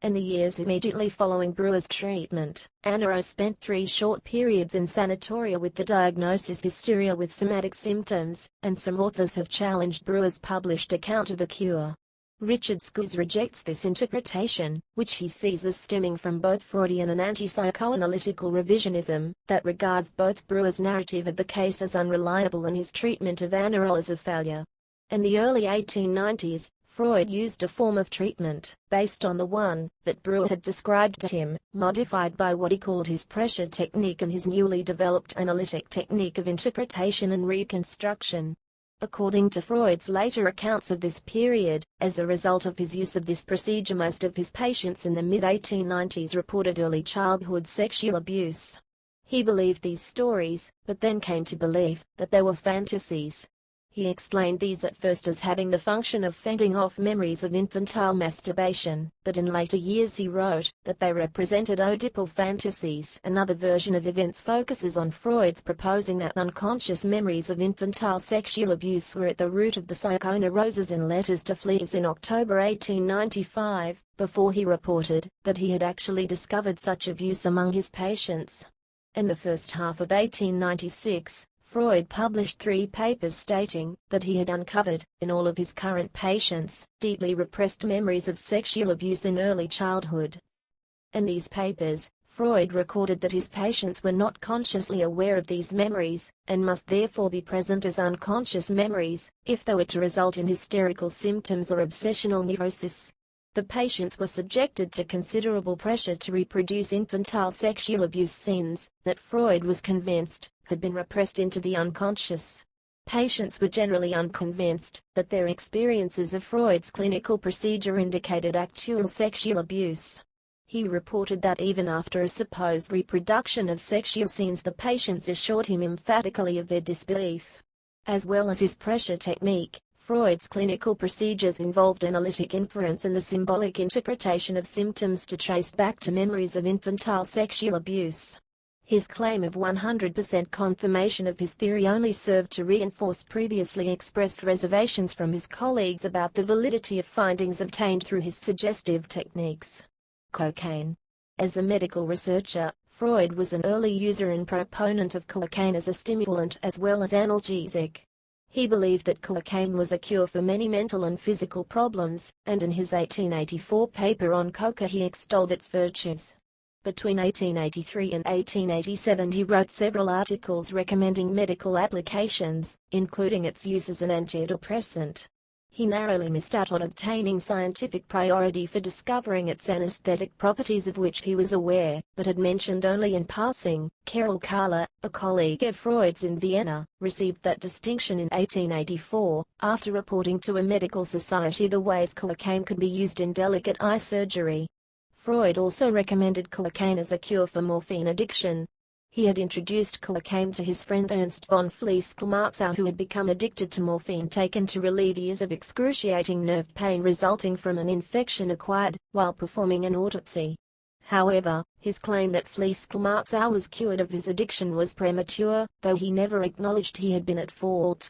In the years immediately following Breuer's treatment, Anna O. spent 3 short periods in sanatoria with the diagnosis hysteria with somatic symptoms, and some authors have challenged Breuer's published account of a cure. Richard Scouse rejects this interpretation, which he sees as stemming from both Freudian and anti-psychoanalytical revisionism, that regards both Breuer's narrative of the case as unreliable and his treatment of Anna O. as a failure. In the early 1890s, Freud used a form of treatment, based on the one that Breuer had described to him, modified by what he called his pressure technique and his newly developed analytic technique of interpretation and reconstruction. According to Freud's later accounts of this period, as a result of his use of this procedure, most of his patients in the mid-1890s reported early childhood sexual abuse. He believed these stories, but then came to believe that they were fantasies. He explained these at first as having the function of fending off memories of infantile masturbation, but in later years he wrote that they represented Oedipal fantasies. Another version of events focuses on Freud's proposing that unconscious memories of infantile sexual abuse were at the root of the psychoneuroses. In letters to Fleece in October 1895, before he reported that he had actually discovered such abuse among his patients. In the first half of 1896, Freud published 3 papers stating that he had uncovered, in all of his current patients, deeply repressed memories of sexual abuse in early childhood. In these papers, Freud recorded that his patients were not consciously aware of these memories, and must therefore be present as unconscious memories, if they were to result in hysterical symptoms or obsessional neurosis. The patients were subjected to considerable pressure to reproduce infantile sexual abuse scenes that Freud was convinced had been repressed into the unconscious. Patients were generally unconvinced that their experiences of Freud's clinical procedure indicated actual sexual abuse. He reported that even after a supposed reproduction of sexual scenes, the patients assured him emphatically of their disbelief. As well as his pressure technique, Freud's clinical procedures involved analytic inference and the symbolic interpretation of symptoms to trace back to memories of infantile sexual abuse. His claim of 100% confirmation of his theory only served to reinforce previously expressed reservations from his colleagues about the validity of findings obtained through his suggestive techniques. Cocaine. As a medical researcher, Freud was an early user and proponent of cocaine as a stimulant as well as analgesic. He believed that cocaine was a cure for many mental and physical problems, and in his 1884 paper on coca he extolled its virtues. Between 1883 and 1887 he wrote several articles recommending medical applications, including its use as an antidepressant. He narrowly missed out on obtaining scientific priority for discovering its anesthetic properties, of which he was aware, but had mentioned only in passing. Karl Kahler, a colleague of Freud's in Vienna, received that distinction in 1884, after reporting to a medical society the ways cocaine could be used in delicate eye surgery. Freud also recommended cocaine as a cure for morphine addiction. He had introduced cocaine to his friend Ernst von Fleece, who had become addicted to morphine taken to relieve years of excruciating nerve pain resulting from an infection acquired while performing an autopsy. However, his claim that ʻfʁɔyt was cured of his addiction was premature, though he never acknowledged he had been at fault.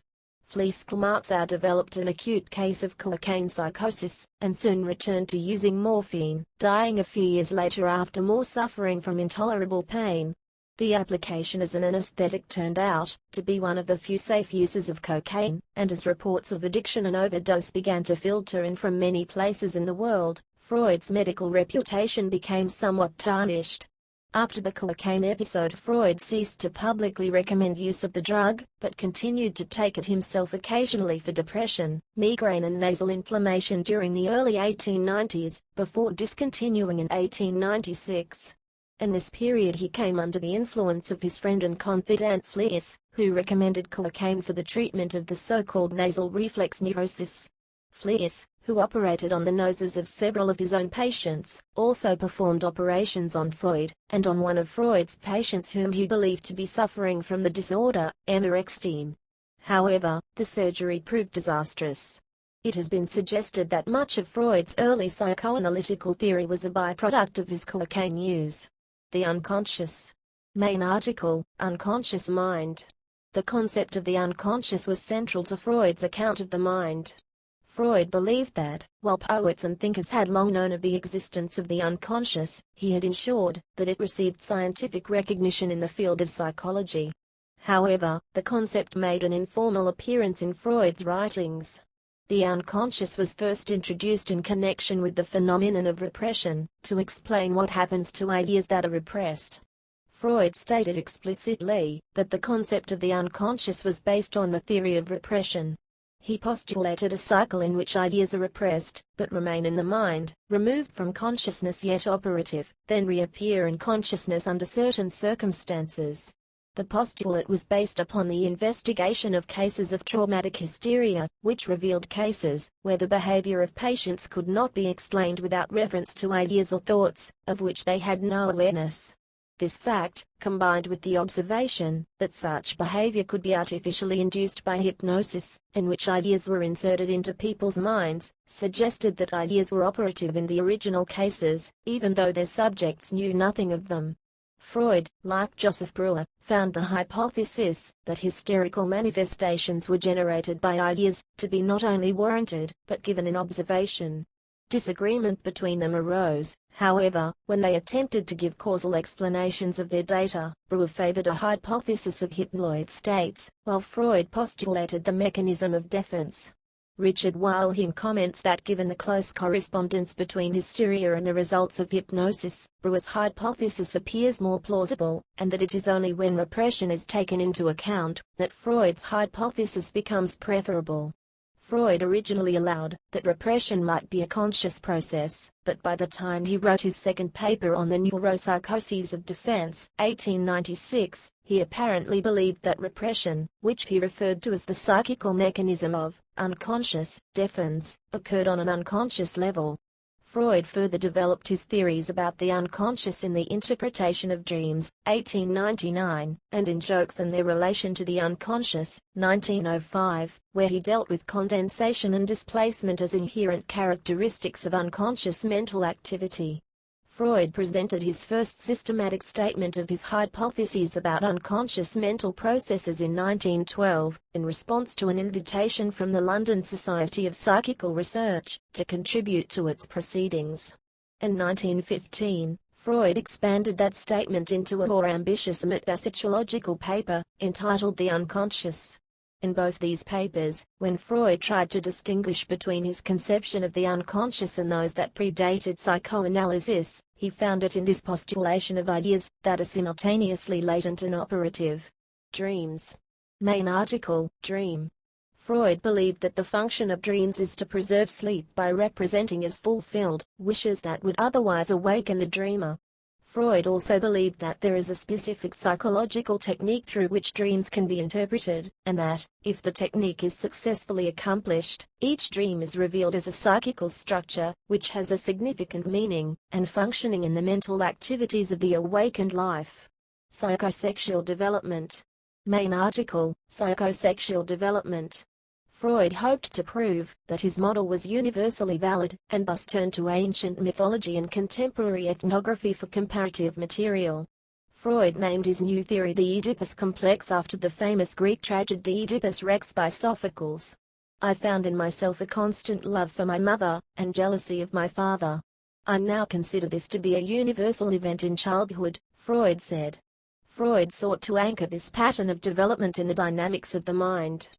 ʻfʁɔyt developed an acute case of cocaine psychosis, and soon returned to using morphine, dying a few years later after more suffering from intolerable pain. The application as an anesthetic turned out to be one of the few safe uses of cocaine, and as reports of addiction and overdose began to filter in from many places in the world, Freud's medical reputation became somewhat tarnished. After the cocaine episode, Freud ceased to publicly recommend use of the drug, but continued to take it himself occasionally for depression, migraine and nasal inflammation during the early 1890s, before discontinuing in 1896. In this period he came under the influence of his friend and confidant Fleece, who recommended cocaine for the treatment of the so-called nasal reflex neurosis. Fleece, who operated on the noses of several of his own patients, also performed operations on Freud, and on one of Freud's patients whom he believed to be suffering from the disorder, anorexia. However, the surgery proved disastrous. It has been suggested that much of Freud's early psychoanalytical theory was a byproduct of his cocaine use. The unconscious. Main article, Unconscious Mind. The concept of the unconscious was central to Freud's account of the mind. Freud believed that, while poets and thinkers had long known of the existence of the unconscious, he had ensured that it received scientific recognition in the field of psychology. However, the concept made an informal appearance in Freud's writings. The unconscious was first introduced in connection with the phenomenon of repression, to explain what happens to ideas that are repressed. Freud stated explicitly that the concept of the unconscious was based on the theory of repression. He postulated a cycle in which ideas are repressed, but remain in the mind, removed from consciousness yet operative, then reappear in consciousness under certain circumstances. The postulate was based upon the investigation of cases of traumatic hysteria, which revealed cases where the behavior of patients could not be explained without reference to ideas or thoughts, of which they had no awareness. This fact, combined with the observation that such behavior could be artificially induced by hypnosis, in which ideas were inserted into people's minds, suggested that ideas were operative in the original cases, even though their subjects knew nothing of them. Freud, like Joseph Breuer, found the hypothesis that hysterical manifestations were generated by ideas to be not only warranted, but given in observation. Disagreement between them arose, however, when they attempted to give causal explanations of their data. Breuer favored a hypothesis of hypnoid states, while Freud postulated the mechanism of defense. Richard Wilhelm comments that given the close correspondence between hysteria and the results of hypnosis, Breuer's hypothesis appears more plausible, and that it is only when repression is taken into account that Freud's hypothesis becomes preferable. Freud originally allowed that repression might be a conscious process, but by the time he wrote his second paper on the neuropsychoses of defense, 1896, he apparently believed that repression, which he referred to as the psychical mechanism of unconscious defense, occurred on an unconscious level. Freud further developed his theories about the unconscious in the interpretation of dreams, 1899, and in jokes and their relation to the unconscious, 1905, where he dealt with condensation and displacement as inherent characteristics of unconscious mental activity. Freud presented his first systematic statement of his hypotheses about unconscious mental processes in 1912, in response to an invitation from the London Society of Psychical Research to contribute to its proceedings. In 1915, Freud expanded that statement into a more ambitious metapsychological paper, entitled The Unconscious. In both these papers, when Freud tried to distinguish between his conception of the unconscious and those that predated psychoanalysis, he found it in his postulation of ideas that are simultaneously latent and operative. Dreams. Main article, Dream. Freud believed that the function of dreams is to preserve sleep by representing as fulfilled wishes that would otherwise awaken the dreamer. Freud also believed that there is a specific psychological technique through which dreams can be interpreted, and that, if the technique is successfully accomplished, each dream is revealed as a psychical structure, which has a significant meaning, and functioning in the mental activities of the awakened life. Psychosexual Development. Main article, Psychosexual Development. Freud hoped to prove that his model was universally valid, and thus turned to ancient mythology and contemporary ethnography for comparative material. Freud named his new theory the Oedipus complex after the famous Greek tragedy Oedipus Rex by Sophocles. I found in myself a constant love for my mother, and jealousy of my father. I now consider this to be a universal event in childhood, Freud said. Freud sought to anchor this pattern of development in the dynamics of the mind.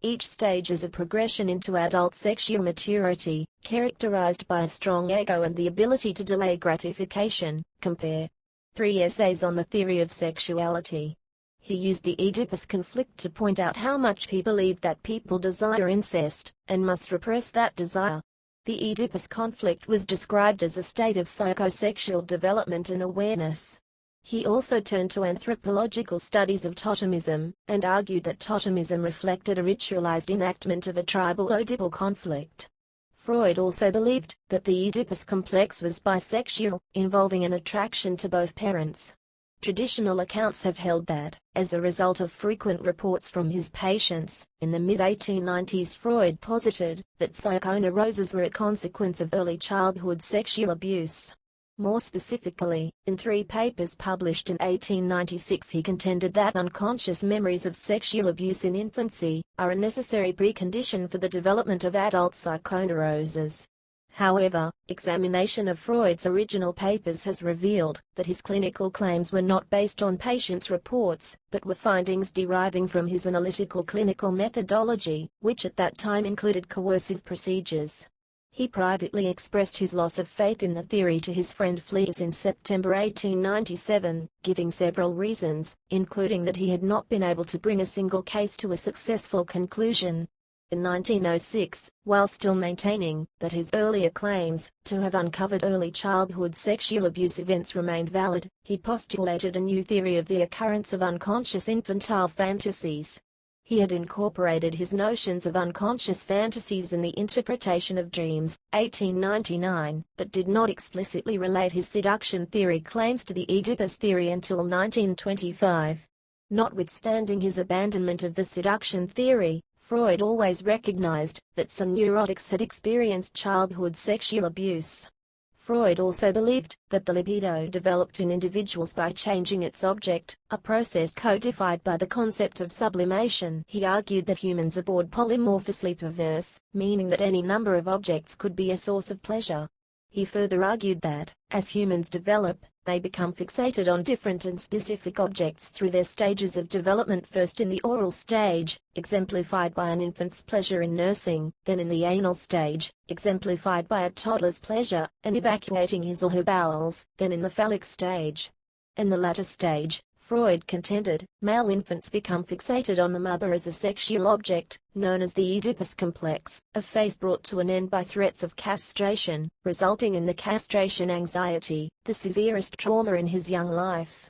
Each stage is a progression into adult sexual maturity, characterized by a strong ego and the ability to delay gratification. Compare 3 essays on the theory of sexuality. He used the Oedipus conflict to point out how much he believed that people desire incest, and must repress that desire. The Oedipus conflict was described as a state of psychosexual development and awareness. He also turned to anthropological studies of totemism, and argued that totemism reflected a ritualized enactment of a tribal Oedipal conflict. Freud also believed that the Oedipus complex was bisexual, involving an attraction to both parents. Traditional accounts have held that, as a result of frequent reports from his patients, in the mid-1890s Freud posited that psychoneuroses were a consequence of early childhood sexual abuse. More specifically, in 3 papers published in 1896 he contended that unconscious memories of sexual abuse in infancy are a necessary precondition for the development of adult psychoneuroses. However, examination of Freud's original papers has revealed that his clinical claims were not based on patients' reports, but were findings deriving from his analytical clinical methodology, which at that time included coercive procedures. He privately expressed his loss of faith in the theory to his friend Fleece in September 1897, giving several reasons, including that he had not been able to bring a single case to a successful conclusion. In 1906, while still maintaining that his earlier claims to have uncovered early childhood sexual abuse events remained valid, he postulated a new theory of the occurrence of unconscious infantile fantasies. He had incorporated his notions of unconscious fantasies in the interpretation of dreams, 1899, but did not explicitly relate his seduction theory claims to the Oedipus theory until 1925. Notwithstanding his abandonment of the seduction theory, Freud always recognized that some neurotics had experienced childhood sexual abuse. Freud also believed that the libido developed in individuals by changing its object, a process codified by the concept of sublimation. He argued that humans are born polymorphously perverse, meaning that any number of objects could be a source of pleasure. He further argued that, as humans develop, they become fixated on different and specific objects through their stages of development, first in the oral stage, exemplified by an infant's pleasure in nursing, then in the anal stage, exemplified by a toddler's pleasure in evacuating his or her bowels, then in the phallic stage. In the latter stage, Freud contended, male infants become fixated on the mother as a sexual object, known as the Oedipus complex, a phase brought to an end by threats of castration, resulting in the castration anxiety, the severest trauma in his young life.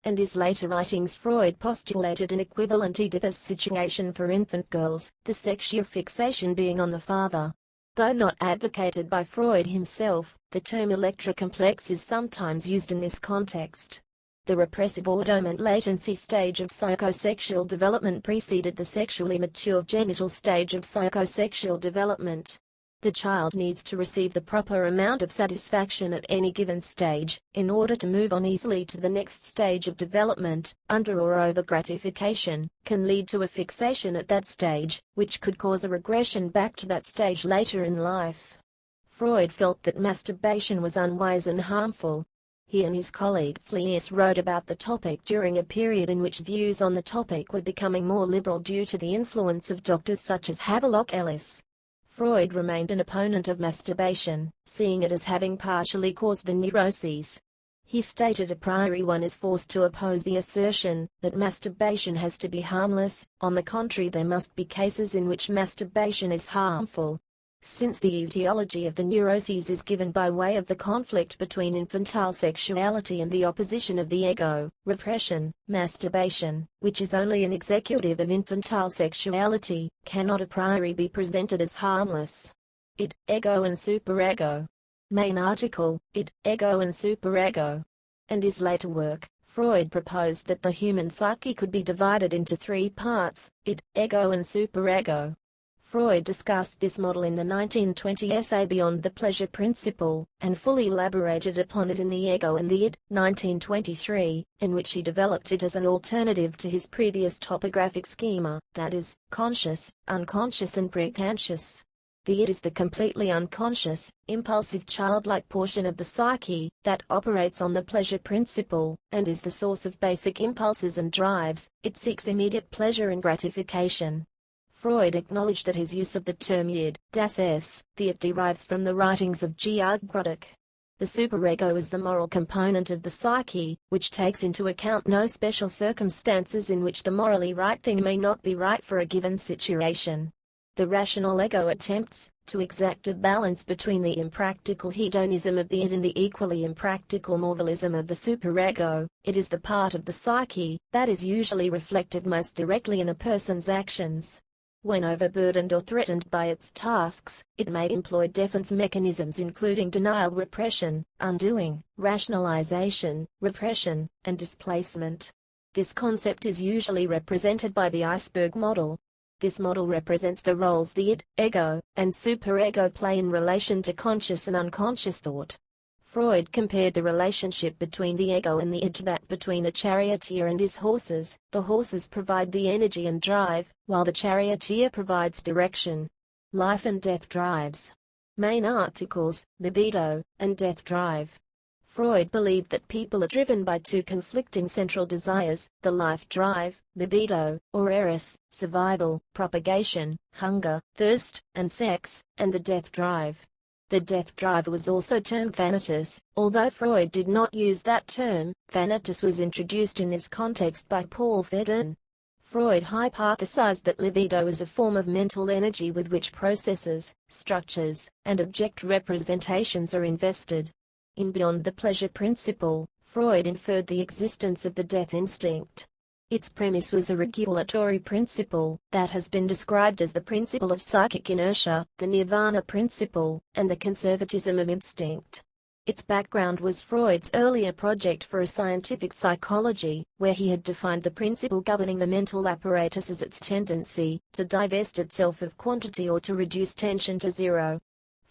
In his later writings Freud postulated an equivalent Oedipus situation for infant girls, the sexual fixation being on the father. Though not advocated by Freud himself, the term Electra complex is sometimes used in this context. The repressive or dormant latency stage of psychosexual development preceded the sexually mature genital stage of psychosexual development. The child needs to receive the proper amount of satisfaction at any given stage, in order to move on easily to the next stage of development. Under or over gratification can lead to a fixation at that stage, which could cause a regression back to that stage later in life. Freud felt that masturbation was unwise and harmful. He and his colleague Fleece wrote about the topic during a period in which views on the topic were becoming more liberal due to the influence of doctors such as Havelock Ellis. Freud remained an opponent of masturbation, seeing it as having partially caused the neuroses. He stated a priori one is forced to oppose the assertion that masturbation has to be harmless. On the contrary, there must be cases in which masturbation is harmful. Since the etiology of the neuroses is given by way of the conflict between infantile sexuality and the opposition of the ego, repression, masturbation, which is only an executive of infantile sexuality, cannot a priori be presented as harmless. Id, Ego and Superego. Main article, Id, Ego and Superego. And his later work, Freud proposed that the human psyche could be divided into 3 parts, Id, Ego and Superego. Freud discussed this model in the 1920 essay Beyond the Pleasure Principle, and fully elaborated upon it in The Ego and the Id, 1923, in which he developed it as an alternative to his previous topographic schema, that is, conscious, unconscious and preconscious. The id is the completely unconscious, impulsive childlike portion of the psyche that operates on the pleasure principle, and is the source of basic impulses and drives. It seeks immediate pleasure and gratification. Freud acknowledged that his use of the term id, das Es, the it derives from the writings of Georg. The superego is the moral component of the psyche, which takes into account no special circumstances in which the morally right thing may not be right for a given situation. The rational ego attempts to exact a balance between the impractical hedonism of the id and the equally impractical moralism of the superego. It is the part of the psyche that is usually reflected most directly in a person's actions. When overburdened or threatened by its tasks, it may employ defense mechanisms including denial, repression, undoing, rationalization, repression, and displacement. This concept is usually represented by the iceberg model. This model represents the roles the id, ego, and superego play in relation to conscious and unconscious thought. Freud compared the relationship between the ego and the id to that between a charioteer and his horses. The horses provide the energy and drive, while the charioteer provides direction. Life and death drives. Main articles, libido, and death drive. Freud believed that people are driven by two conflicting central desires, the life drive, libido, or eros, survival, propagation, hunger, thirst, and sex, and the death drive. The death drive was also termed thanatos. Although Freud did not use that term, thanatos was introduced in this context by Paul Verdin. Freud hypothesized that libido is a form of mental energy with which processes, structures, and object representations are invested. In Beyond the Pleasure Principle, Freud inferred the existence of the death instinct. Its premise was a regulatory principle that has been described as the principle of psychic inertia, the nirvana principle, and the conservatism of instinct. Its background was Freud's earlier project for a scientific psychology, where he had defined the principle governing the mental apparatus as its tendency to divest itself of quantity or to reduce tension to zero.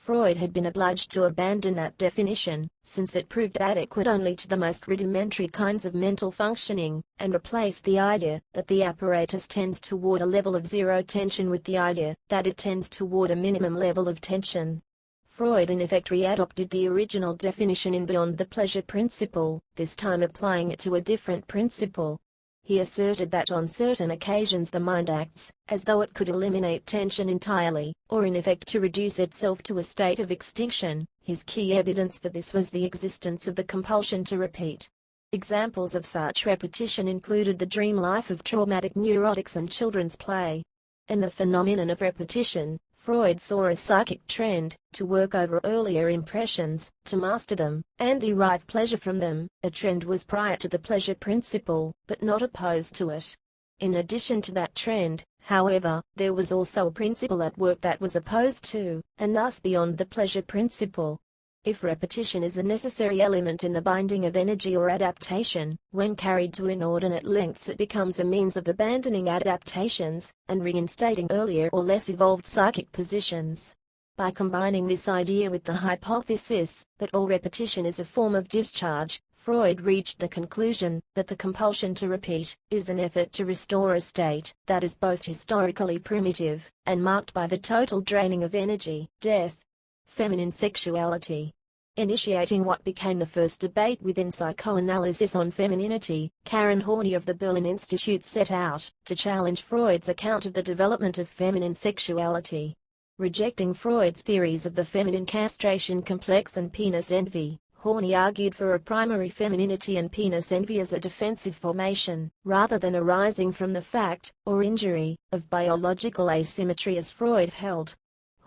Freud had been obliged to abandon that definition, since it proved adequate only to the most rudimentary kinds of mental functioning, and replaced the idea that the apparatus tends toward a level of zero tension with the idea that it tends toward a minimum level of tension. Freud in effect readopted the original definition in Beyond the Pleasure Principle, this time applying it to a different principle. He asserted that on certain occasions the mind acts as though it could eliminate tension entirely, or in effect to reduce itself to a state of extinction. His key evidence for this was the existence of the compulsion to repeat. Examples of such repetition included the dream life of traumatic neurotics and children's play. In the phenomenon of repetition, Freud saw a psychic trend to work over earlier impressions, to master them, and derive pleasure from them. A trend was prior to the pleasure principle, but not opposed to it. In addition to that trend, however, there was also a principle at work that was opposed to, and thus beyond the pleasure principle. If repetition is a necessary element in the binding of energy or adaptation, when carried to inordinate lengths it becomes a means of abandoning adaptations, and reinstating earlier or less evolved psychic positions. By combining this idea with the hypothesis that all repetition is a form of discharge, Freud reached the conclusion that the compulsion to repeat is an effort to restore a state that is both historically primitive, and marked by the total draining of energy, death. Feminine sexuality. Initiating what became the first debate within psychoanalysis on femininity, Karen Horney of the Berlin Institute set out to challenge Freud's account of the development of feminine sexuality. Rejecting Freud's theories of the feminine castration complex and penis envy, Horney argued for a primary femininity and penis envy as a defensive formation, rather than arising from the fact, or injury, of biological asymmetry as Freud held.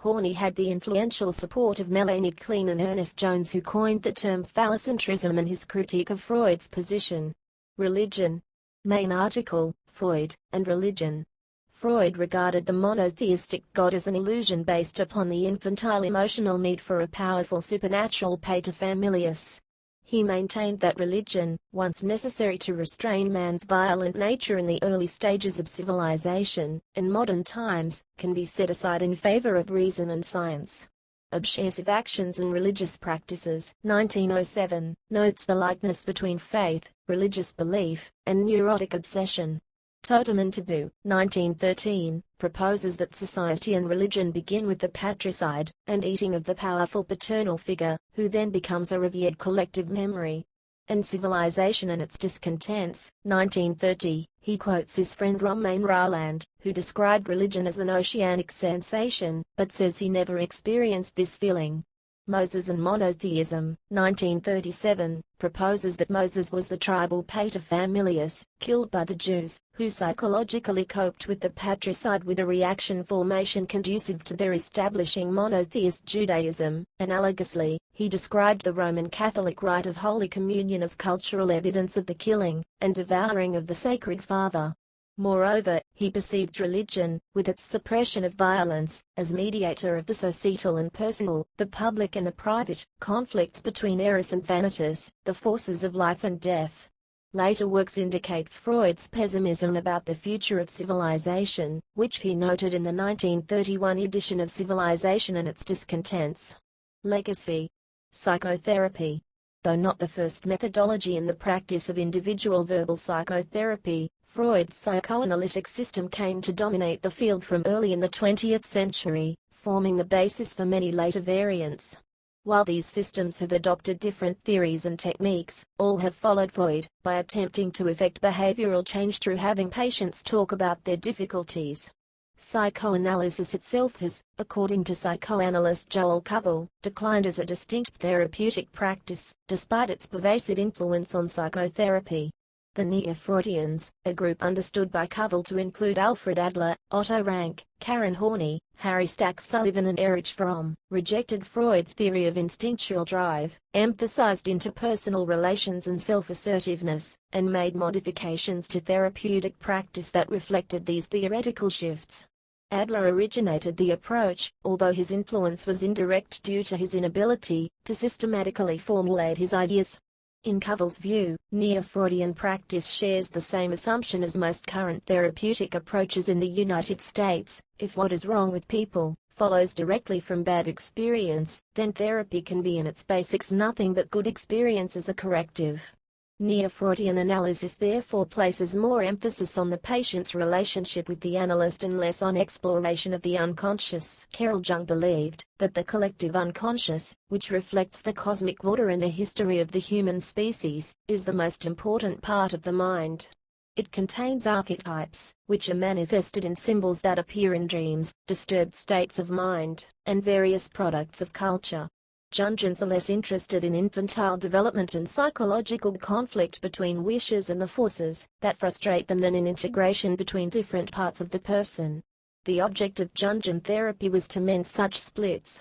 Horney had the influential support of Melanie Klein and Ernest Jones, who coined the term phallocentrism in his critique of Freud's position. Religion. Main article, Freud and Religion. Freud regarded the monotheistic God as an illusion based upon the infantile emotional need for a powerful supernatural pater familias. He maintained that religion, once necessary to restrain man's violent nature in the early stages of civilization, in modern times, can be set aside in favor of reason and science. Obsessive Actions and Religious Practices, 1907, notes the likeness between faith, religious belief, and neurotic obsession. Totem and Taboo, 1913, proposes that society and religion begin with the patricide, and eating of the powerful paternal figure, who then becomes a revered collective memory. In Civilization and Its Discontents, 1930, he quotes his friend Romain Rolland, who described religion as an oceanic sensation, but says he never experienced this feeling. Moses and Monotheism, 1937, proposes that Moses was the tribal paterfamilias, killed by the Jews, who psychologically coped with the patricide with a reaction formation conducive to their establishing monotheist Judaism. Analogously, he described the Roman Catholic rite of Holy Communion as cultural evidence of the killing and devouring of the Sacred Father. Moreover, he perceived religion, with its suppression of violence, as mediator of the societal and personal, the public and the private, conflicts between eros and thanatos, the forces of life and death. Later works indicate Freud's pessimism about the future of civilization, which he noted in the 1931 edition of Civilization and Its Discontents. Legacy. Psychotherapy. Though not the first methodology in the practice of individual verbal psychotherapy, Freud's psychoanalytic system came to dominate the field from early in the 20th century, forming the basis for many later variants. While these systems have adopted different theories and techniques, all have followed Freud, by attempting to effect behavioral change through having patients talk about their difficulties. Psychoanalysis itself has, according to psychoanalyst Joel Covell, declined as a distinct therapeutic practice, despite its pervasive influence on psychotherapy. The Neo-Freudians, a group understood by Covell to include Alfred Adler, Otto Rank, Karen Horney, Harry Stack Sullivan and Erich Fromm, rejected Freud's theory of instinctual drive, emphasized interpersonal relations and self-assertiveness, and made modifications to therapeutic practice that reflected these theoretical shifts. Adler originated the approach, although his influence was indirect due to his inability to systematically formulate his ideas. In Covell's view, Neo-Freudian practice shares the same assumption as most current therapeutic approaches in the United States: if what is wrong with people follows directly from bad experience, then therapy can be in its basics nothing but good experience as a corrective. Neo-Freudian analysis therefore places more emphasis on the patient's relationship with the analyst and less on exploration of the unconscious. Carl Jung believed that the collective unconscious, which reflects the cosmic order and the history of the human species, is the most important part of the mind. It contains archetypes, which are manifested in symbols that appear in dreams, disturbed states of mind, and various products of culture. Jungians are less interested in infantile development and psychological conflict between wishes and the forces that frustrate them than in integration between different parts of the person. The object of Jungian therapy was to mend such splits.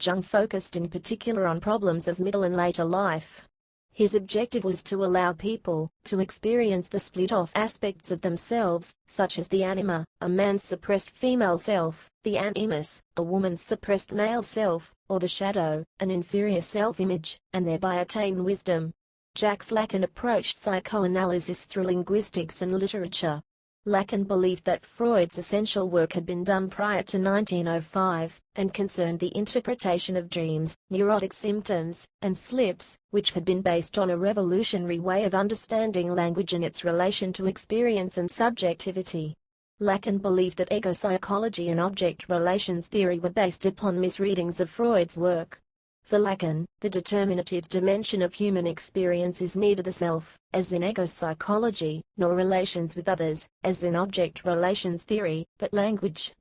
Jung focused in particular on problems of middle and later life. His objective was to allow people to experience the split-off aspects of themselves, such as the anima, a man's suppressed female self, the animus, a woman's suppressed male self, or the shadow, an inferior self-image, and thereby attain wisdom. Jacques Lacan approached psychoanalysis through linguistics and literature. Lacan believed that Freud's essential work had been done prior to 1905, and concerned the interpretation of dreams, neurotic symptoms, and slips, which had been based on a revolutionary way of understanding language and its relation to experience and subjectivity. Lacan believed that ego psychology and object relations theory were based upon misreadings of Freud's work. For Lacan, the determinative dimension of human experience is neither the self, as in ego psychology, nor relations with others, as in object relations theory, but language.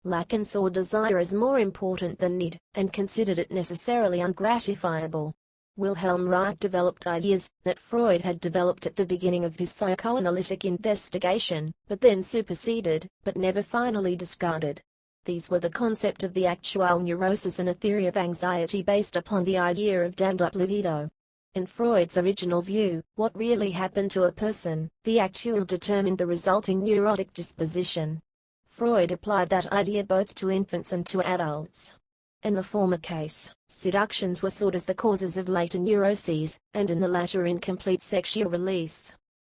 Lacan saw desire as more important than need, and considered it necessarily ungratifiable. Wilhelm Reich developed ideas that Freud had developed at the beginning of his psychoanalytic investigation, but then superseded, but never finally discarded. These were the concept of the actual neurosis and a theory of anxiety based upon the idea of dammed-up libido. In Freud's original view, what really happened to a person, the actual determined the resulting neurotic disposition. Freud applied that idea both to infants and to adults. In the former case, seductions were sought as the causes of later neuroses, and in the latter incomplete sexual release.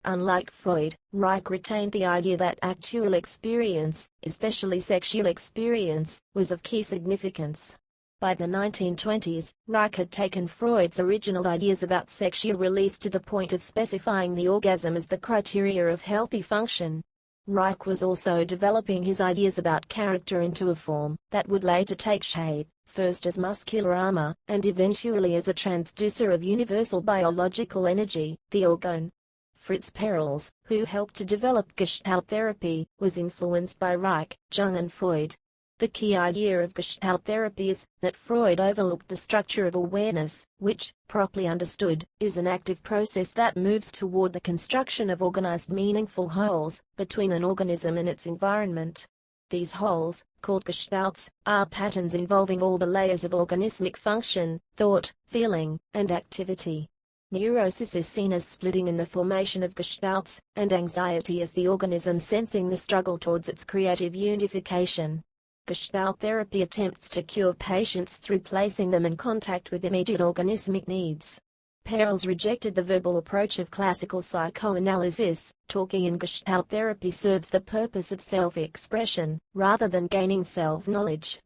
Unlike Freud, Reich retained the idea that actual experience, especially sexual experience, was of key significance. By the 1920s, Reich had taken Freud's original ideas about sexual release to the point of specifying the orgasm as the criteria of healthy function. Reich was also developing his ideas about character into a form that would later take shape, first as muscular armor, and eventually as a transducer of universal biological energy, the orgone. Fritz Perls, who helped to develop Gestalt therapy, was influenced by Reich, Jung and Freud. The key idea of Gestalt therapy is that Freud overlooked the structure of awareness, which, properly understood, is an active process that moves toward the construction of organized meaningful wholes between an organism and its environment. These wholes, called gestalts, are patterns involving all the layers of organismic function, thought, feeling, and activity. Neurosis is seen as splitting in the formation of gestalts, and anxiety as the organism sensing the struggle towards its creative unification. Gestalt therapy attempts to cure patients through placing them in contact with immediate organismic needs. Perls rejected the verbal approach of classical psychoanalysis. Talking in Gestalt therapy serves the purpose of self-expression, rather than gaining self-knowledge.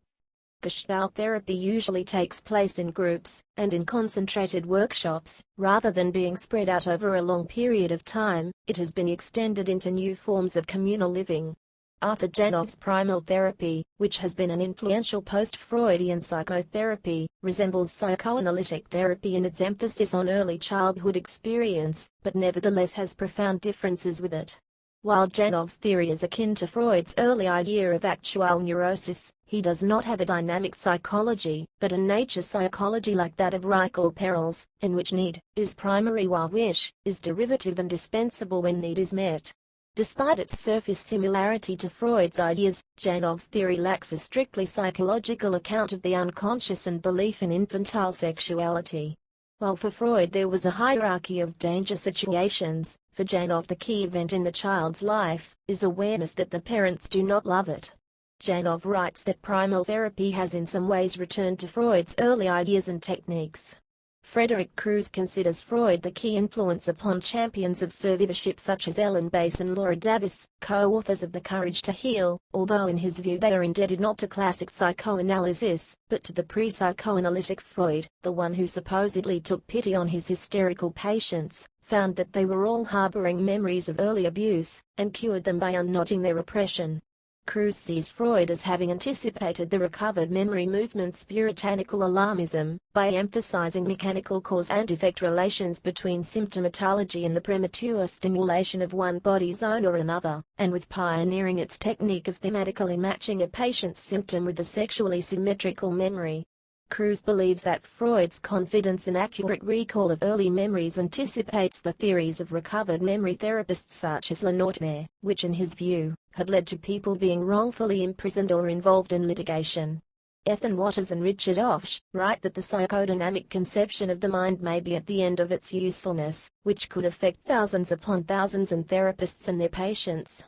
Gestalt therapy usually takes place in groups, and in concentrated workshops, rather than being spread out over a long period of time. It has been extended into new forms of communal living. Arthur Janoff's primal therapy, which has been an influential post-Freudian psychotherapy, resembles psychoanalytic therapy in its emphasis on early childhood experience, but nevertheless has profound differences with it. While Janoff's theory is akin to Freud's early idea of actual neurosis, he does not have a dynamic psychology, but a nature psychology like that of Reich or Perls, in which need is primary while wish is derivative and dispensable when need is met. Despite its surface similarity to Freud's ideas, Janoff's theory lacks a strictly psychological account of the unconscious and belief in infantile sexuality. While for Freud there was a hierarchy of danger situations, for Janoff the key event in the child's life is awareness that the parents do not love it. Janoff writes that primal therapy has in some ways returned to Freud's early ideas and techniques. Frederick Crews considers Freud the key influence upon champions of survivorship such as Ellen Bass and Laura Davis, co-authors of The Courage to Heal, although in his view they are indebted not to classic psychoanalysis, but to the pre-psychoanalytic Freud, the one who supposedly took pity on his hysterical patients, found that they were all harboring memories of early abuse, and cured them by unknotting their repression. Crews sees Freud as having anticipated the recovered memory movement's puritanical alarmism, by emphasizing mechanical cause and effect relations between symptomatology and the premature stimulation of one body zone or another, and with pioneering its technique of thematically matching a patient's symptom with a sexually symmetrical memory. Crews believes that Freud's confidence in accurate recall of early memories anticipates the theories of recovered memory therapists such as Lenormand, which in his view, had led to people being wrongfully imprisoned or involved in litigation. Ethan Watters and Richard Ofsch write that the psychodynamic conception of the mind may be at the end of its usefulness, which could affect thousands upon thousands of therapists and their patients.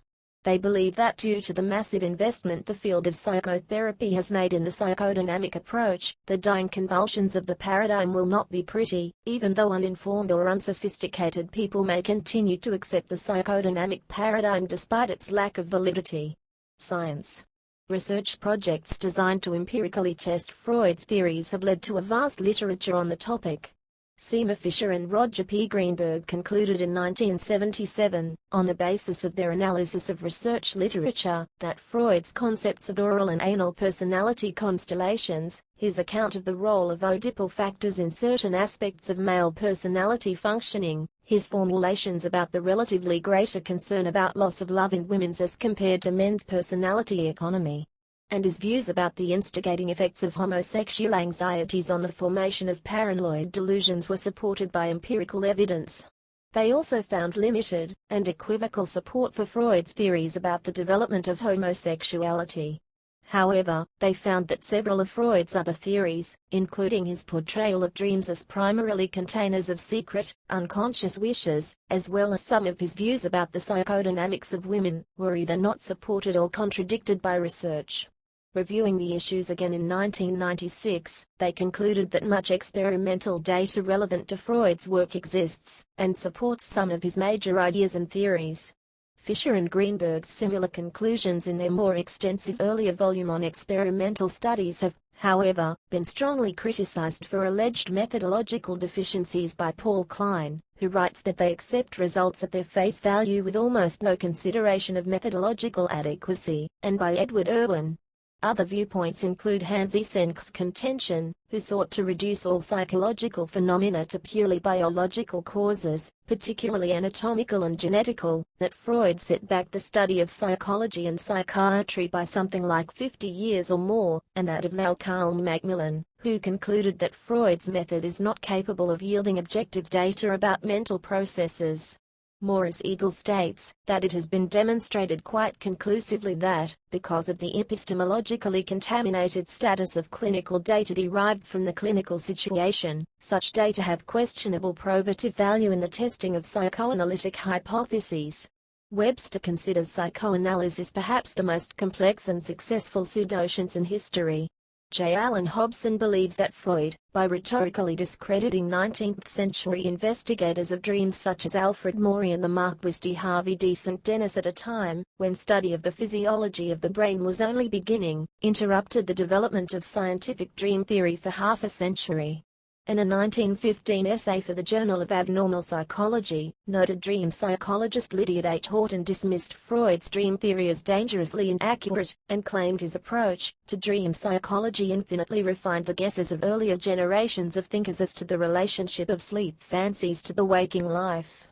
They believe that due to the massive investment the field of psychotherapy has made in the psychodynamic approach, the dying convulsions of the paradigm will not be pretty, even though uninformed or unsophisticated people may continue to accept the psychodynamic paradigm despite its lack of validity. Science. Research projects designed to empirically test Freud's theories have led to a vast literature on the topic. Seema Fisher and Roger P. Greenberg concluded in 1977, on the basis of their analysis of research literature, that Freud's concepts of oral and anal personality constellations, his account of the role of Oedipal factors in certain aspects of male personality functioning, his formulations about the relatively greater concern about loss of love in women's as compared to men's personality economy, and his views about the instigating effects of homosexual anxieties on the formation of paranoid delusions were supported by empirical evidence. They also found limited, and equivocal support for Freud's theories about the development of homosexuality. However, they found that several of Freud's other theories, including his portrayal of dreams as primarily containers of secret, unconscious wishes, as well as some of his views about the psychodynamics of women, were either not supported or contradicted by research. Reviewing the issues again in 1996, they concluded that much experimental data relevant to Freud's work exists, and supports some of his major ideas and theories. Fisher and Greenberg's similar conclusions in their more extensive earlier volume on experimental studies have, however, been strongly criticized for alleged methodological deficiencies by Paul Klein, who writes that they accept results at their face value with almost no consideration of methodological adequacy, and by Edward Irwin. Other viewpoints include Hans Eysenck's contention, who sought to reduce all psychological phenomena to purely biological causes, particularly anatomical and genetical, that Freud set back the study of psychology and psychiatry by something like 50 years or more, and that of Malcolm Macmillan, who concluded that Freud's method is not capable of yielding objective data about mental processes. Morris Eagle states that it has been demonstrated quite conclusively that, because of the epistemologically contaminated status of clinical data derived from the clinical situation, such data have questionable probative value in the testing of psychoanalytic hypotheses. Webster considers psychoanalysis perhaps the most complex and successful pseudoscience in history. J. Allen Hobson believes that Freud, by rhetorically discrediting 19th-century investigators of dreams such as Alfred Maury and the Marquis de Harvey de St. Denis at a time when study of the physiology of the brain was only beginning, interrupted the development of scientific dream theory for half a century. In a 1915 essay for the Journal of Abnormal Psychology, noted dream psychologist Lydia H. Horton dismissed Freud's dream theory as dangerously inaccurate, and claimed his approach to dream psychology infinitely refined the guesses of earlier generations of thinkers as to the relationship of sleep fancies to the waking life.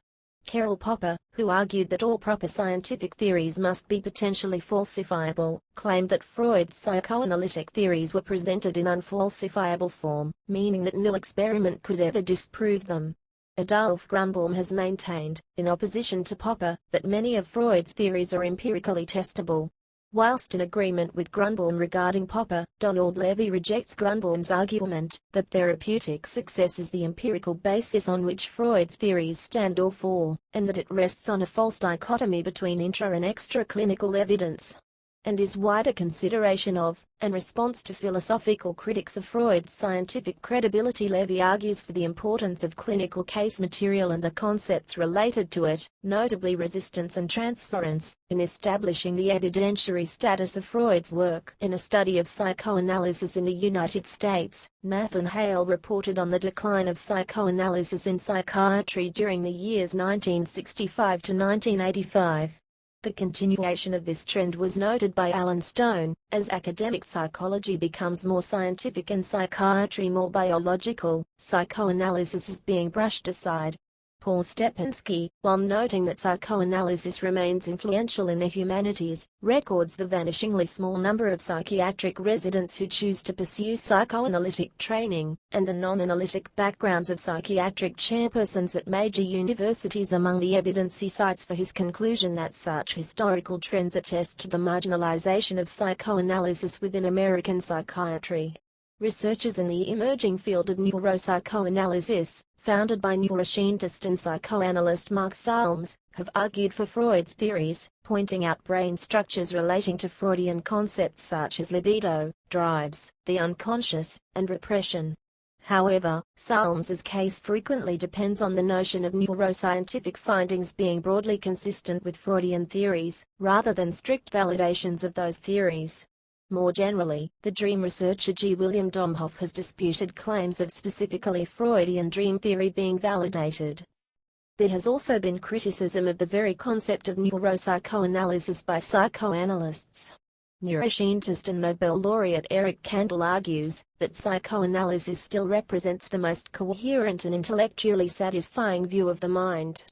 Karl Popper, who argued that all proper scientific theories must be potentially falsifiable, claimed that Freud's psychoanalytic theories were presented in unfalsifiable form, meaning that no experiment could ever disprove them. Adolf Grunbaum has maintained, in opposition to Popper, that many of Freud's theories are empirically testable. Whilst in agreement with Grunbaum regarding Popper, Donald Levy rejects Grunbaum's argument that therapeutic success is the empirical basis on which Freud's theories stand or fall, and that it rests on a false dichotomy between intra- and extra-clinical evidence. And his wider consideration of, and response to philosophical critics of Freud's scientific credibility. Levy argues for the importance of clinical case material and the concepts related to it, notably resistance and transference, in establishing the evidentiary status of Freud's work. In a study of psychoanalysis in the United States, Nathan Hale reported on the decline of psychoanalysis in psychiatry during the years 1965 to 1985. The continuation of this trend was noted by Alan Stone, as academic psychology becomes more scientific and psychiatry more biological, psychoanalysis is being brushed aside. Paul Stepinski, while noting that psychoanalysis remains influential in the humanities, records the vanishingly small number of psychiatric residents who choose to pursue psychoanalytic training, and the non-analytic backgrounds of psychiatric chairpersons at major universities among the evidence he cites for his conclusion that such historical trends attest to the marginalization of psychoanalysis within American psychiatry. Researchers in the emerging field of neuropsychoanalysis, founded by neuroscientist and psychoanalyst Mark Salms, have argued for Freud's theories, pointing out brain structures relating to Freudian concepts such as libido, drives, the unconscious, and repression. However, Salms's case frequently depends on the notion of neuroscientific findings being broadly consistent with Freudian theories, rather than strict validations of those theories. More generally, the dream researcher G. William Domhoff has disputed claims of specifically Freudian dream theory being validated. There has also been criticism of the very concept of neuropsychoanalysis by psychoanalysts. Neuroscientist and Nobel laureate Eric Kandel argues that psychoanalysis still represents the most coherent and intellectually satisfying view of the mind.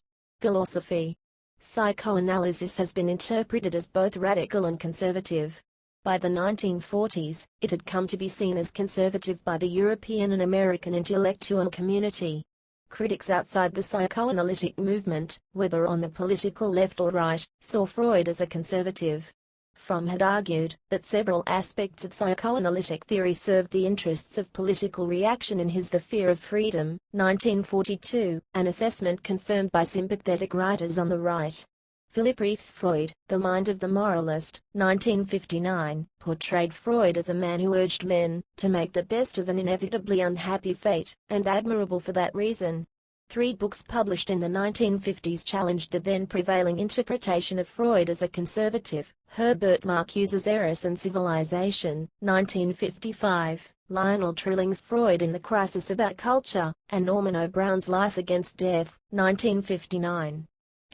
Philosophy. Psychoanalysis has been interpreted as both radical and conservative. By the 1940s, it had come to be seen as conservative by the European and American intellectual community. Critics outside the psychoanalytic movement, whether on the political left or right, saw Freud as a conservative. Fromm had argued that several aspects of psychoanalytic theory served the interests of political reaction in his The Fear of Freedom, 1942, an assessment confirmed by sympathetic writers on the right. Philip Reeves Freud, The Mind of the Moralist, 1959, portrayed Freud as a man who urged men to make the best of an inevitably unhappy fate, and admirable for that reason. 3 books published in the 1950s challenged the then prevailing interpretation of Freud as a conservative: Herbert Marcuse's Eros and Civilization, 1955, Lionel Trilling's Freud in the Crisis About Culture, and Norman O. Brown's Life Against Death, 1959.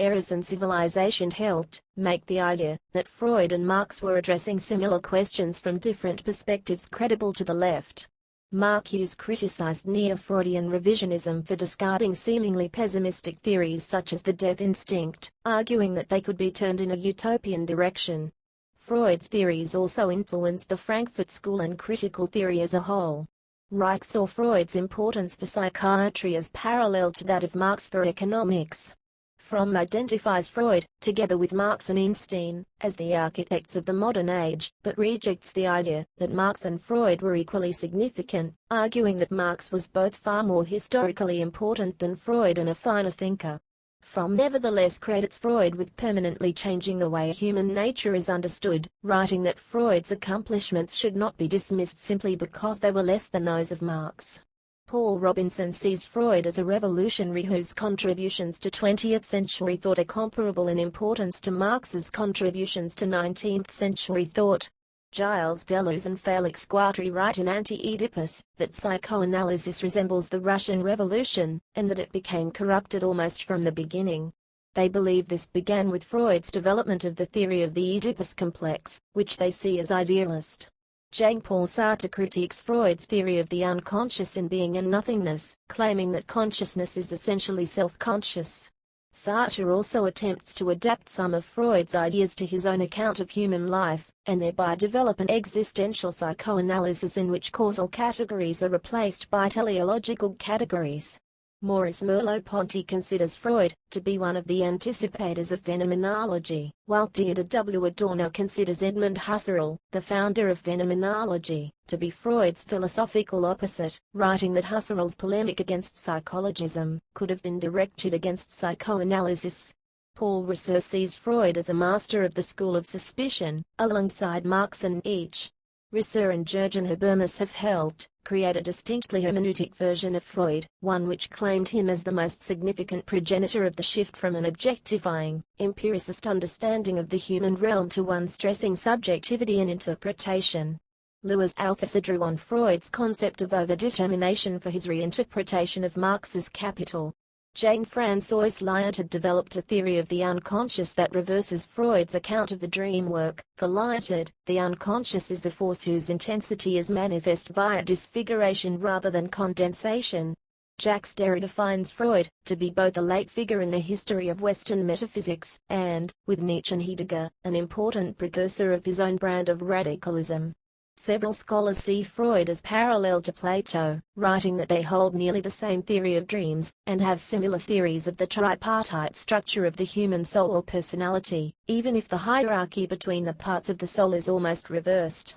Eros and Civilization helped make the idea that Freud and Marx were addressing similar questions from different perspectives credible to the left. Marcuse criticized neo-Freudian revisionism for discarding seemingly pessimistic theories such as the death instinct, arguing that they could be turned in a utopian direction. Freud's theories also influenced the Frankfurt School and critical theory as a whole. Reich saw Freud's importance for psychiatry as parallel to that of Marx for economics. Fromm identifies Freud, together with Marx and Einstein, as the architects of the modern age, but rejects the idea that Marx and Freud were equally significant, arguing that Marx was both far more historically important than Freud and a finer thinker. Fromm nevertheless credits Freud with permanently changing the way human nature is understood, writing that Freud's accomplishments should not be dismissed simply because they were less than those of Marx. Paul Robinson sees Freud as a revolutionary whose contributions to 20th-century thought are comparable in importance to Marx's contributions to 19th-century thought. Gilles Deleuze and Félix Guattari write in Anti-Oedipus that psychoanalysis resembles the Russian Revolution, and that it became corrupted almost from the beginning. They believe this began with Freud's development of the theory of the Oedipus complex, which they see as idealist. Jean-Paul Sartre critiques Freud's theory of the unconscious in being and nothingness, claiming that consciousness is essentially self-conscious. Sartre also attempts to adapt some of Freud's ideas to his own account of human life, and thereby develop an existential psychoanalysis in which causal categories are replaced by teleological categories. Maurice Merleau-Ponty considers Freud to be one of the anticipators of phenomenology, while Theodor W. Adorno considers Edmund Husserl, the founder of phenomenology, to be Freud's philosophical opposite, writing that Husserl's polemic against psychologism could have been directed against psychoanalysis. Paul Ricoeur sees Freud as a master of the school of suspicion, alongside Marx and Nietzsche. Ricoeur and Jürgen Habermas have helped create a distinctly hermeneutic version of Freud, one which claimed him as the most significant progenitor of the shift from an objectifying, empiricist understanding of the human realm to one stressing subjectivity and interpretation. Louis Althusser drew on Freud's concept of overdetermination for his reinterpretation of Marx's Capital. Jean-François Lyot had developed a theory of the unconscious that reverses Freud's account of the dream work. For Lyot, the unconscious is the force whose intensity is manifest via disfiguration rather than condensation. Jacques Derrida finds Freud to be both a late figure in the history of Western metaphysics, and, with Nietzsche and Heidegger, an important precursor of his own brand of radicalism. Several scholars see Freud as parallel to Plato, writing that they hold nearly the same theory of dreams, and have similar theories of the tripartite structure of the human soul or personality, even if the hierarchy between the parts of the soul is almost reversed.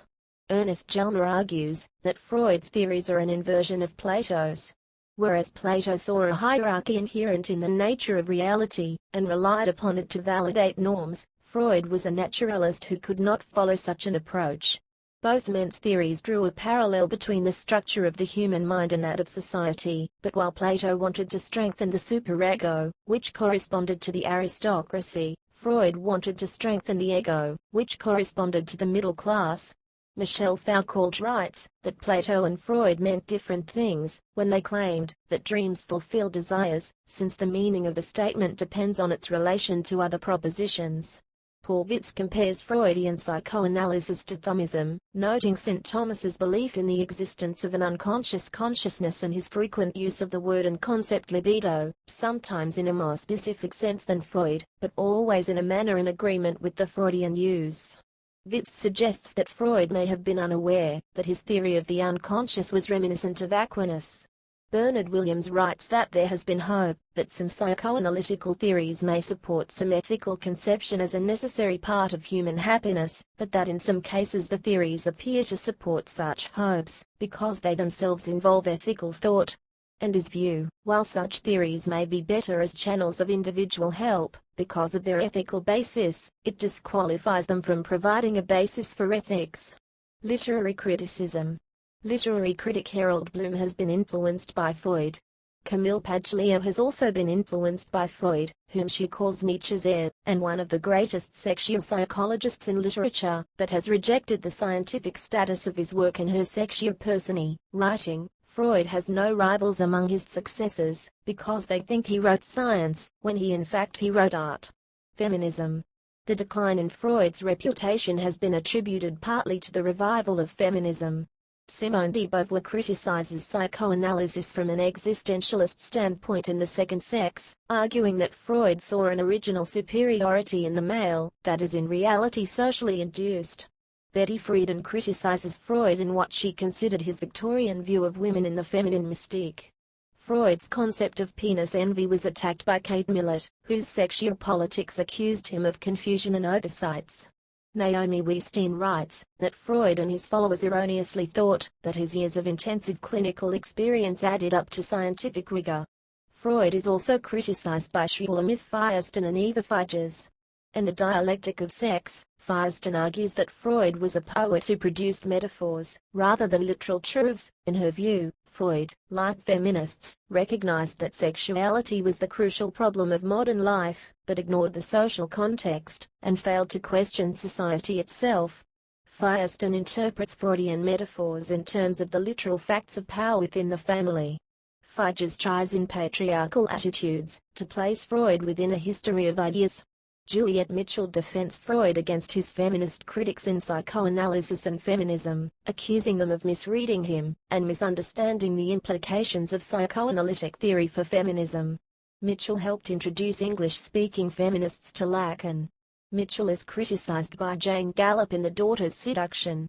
Ernest Gellner argues that Freud's theories are an inversion of Plato's. Whereas Plato saw a hierarchy inherent in the nature of reality, and relied upon it to validate norms, Freud was a naturalist who could not follow such an approach. Both men's theories drew a parallel between the structure of the human mind and that of society, but while Plato wanted to strengthen the superego, which corresponded to the aristocracy, Freud wanted to strengthen the ego, which corresponded to the middle class. Michel Foucault writes that Plato and Freud meant different things when they claimed that dreams fulfill desires, since the meaning of a statement depends on its relation to other propositions. Paul Witz compares Freudian psychoanalysis to Thomism, noting St. Thomas's belief in the existence of an unconscious consciousness and his frequent use of the word and concept libido, sometimes in a more specific sense than Freud, but always in a manner in agreement with the Freudian use. Witz suggests that Freud may have been unaware that his theory of the unconscious was reminiscent of Aquinas. Bernard Williams writes that there has been hope that some psychoanalytical theories may support some ethical conception as a necessary part of human happiness, but that in some cases the theories appear to support such hopes, because they themselves involve ethical thought. And his view, while such theories may be better as channels of individual help, because of their ethical basis, it disqualifies them from providing a basis for ethics. Literary criticism. Literary critic Harold Bloom has been influenced by Freud. Camille Paglia has also been influenced by Freud, whom she calls Nietzsche's heir, and one of the greatest sexual psychologists in literature, but has rejected the scientific status of his work in her Sexual Personae, writing, Freud has no rivals among his successors, because they think he wrote science, when in fact he wrote art. Feminism. The decline in Freud's reputation has been attributed partly to the revival of feminism. Simone de Beauvoir criticizes psychoanalysis from an existentialist standpoint in The Second Sex, arguing that Freud saw an original superiority in the male, that is in reality socially induced. Betty Friedan criticizes Freud in what she considered his Victorian view of women in The Feminine Mystique. Freud's concept of penis envy was attacked by Kate Millett, whose sexual politics accused him of confusion and oversights. Naomi Weisstein writes that Freud and his followers erroneously thought that his years of intensive clinical experience added up to scientific rigor. Freud is also criticized by Shulamith Firestone and Eva Figes. In The Dialectic of Sex, Firestone argues that Freud was a poet who produced metaphors, rather than literal truths. In her view, Freud, like feminists, recognized that sexuality was the crucial problem of modern life, but ignored the social context, and failed to question society itself. Firestone interprets Freudian metaphors in terms of the literal facts of power within the family. Figes tries in Patriarchal Attitudes to place Freud within a history of ideas. Juliet Mitchell defends Freud against his feminist critics in Psychoanalysis and Feminism, accusing them of misreading him, and misunderstanding the implications of psychoanalytic theory for feminism. Mitchell helped introduce English-speaking feminists to Lacan. Mitchell is criticized by Jane Gallup in The Daughter's Seduction.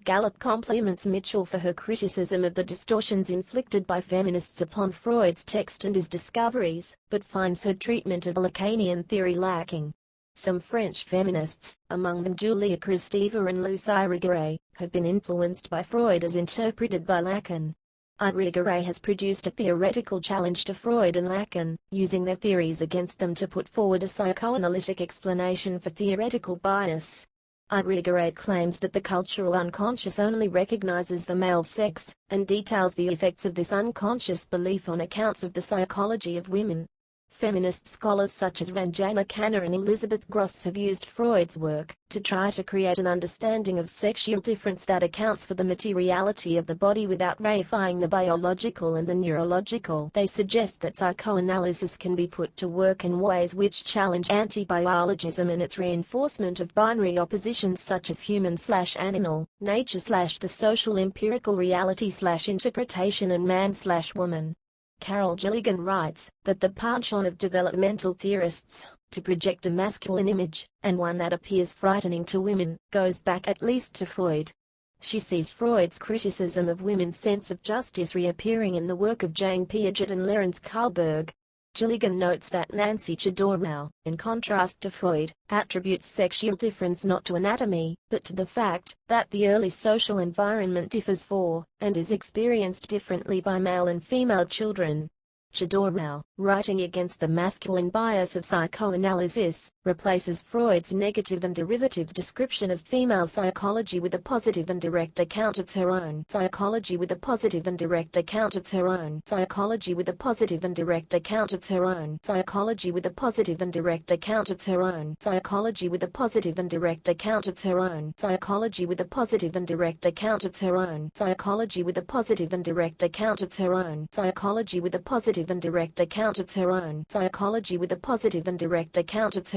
Gallup compliments Mitchell for her criticism of the distortions inflicted by feminists upon Freud's text and his discoveries, but finds her treatment of Lacanian theory lacking. Some French feminists, among them Julia Kristeva and Luce Irigaray, have been influenced by Freud as interpreted by Lacan. Irigaray has produced a theoretical challenge to Freud and Lacan, using their theories against them to put forward a psychoanalytic explanation for theoretical bias. Irigaray claims that the cultural unconscious only recognizes the male sex, and details the effects of this unconscious belief on accounts of the psychology of women. Feminist scholars such as Ranjana Khanna and Elizabeth Gross have used Freud's work to try to create an understanding of sexual difference that accounts for the materiality of the body without reifying the biological and the neurological. They suggest that psychoanalysis can be put to work in ways which challenge anti-biologism and its reinforcement of binary oppositions such as human/animal, nature/the social empirical reality/interpretation, and man/woman. Carol Gilligan writes that the penchant of developmental theorists to project a masculine image, and one that appears frightening to women, goes back at least to Freud. She sees Freud's criticism of women's sense of justice reappearing in the work of Jane Piaget and Lawrence Kohlberg. Gilligan notes that Nancy Chodorow, in contrast to Freud, attributes sexual difference not to anatomy, but to the fact that the early social environment differs for, and is experienced differently by male and female children. Chodorow, writing against the masculine bias of psychoanalysis, replaces Freud's negative and derivative description of female psychology with a positive and direct account of her own psychology with a positive and direct account of her own psychology with a positive and direct account of her own psychology with a positive and direct account of her own psychology with a positive and direct account of her own psychology with a positive and direct account of her own psychology with a positive and direct account of her own psychology with a positive and direct account of her own psychology with a positive and direct account of her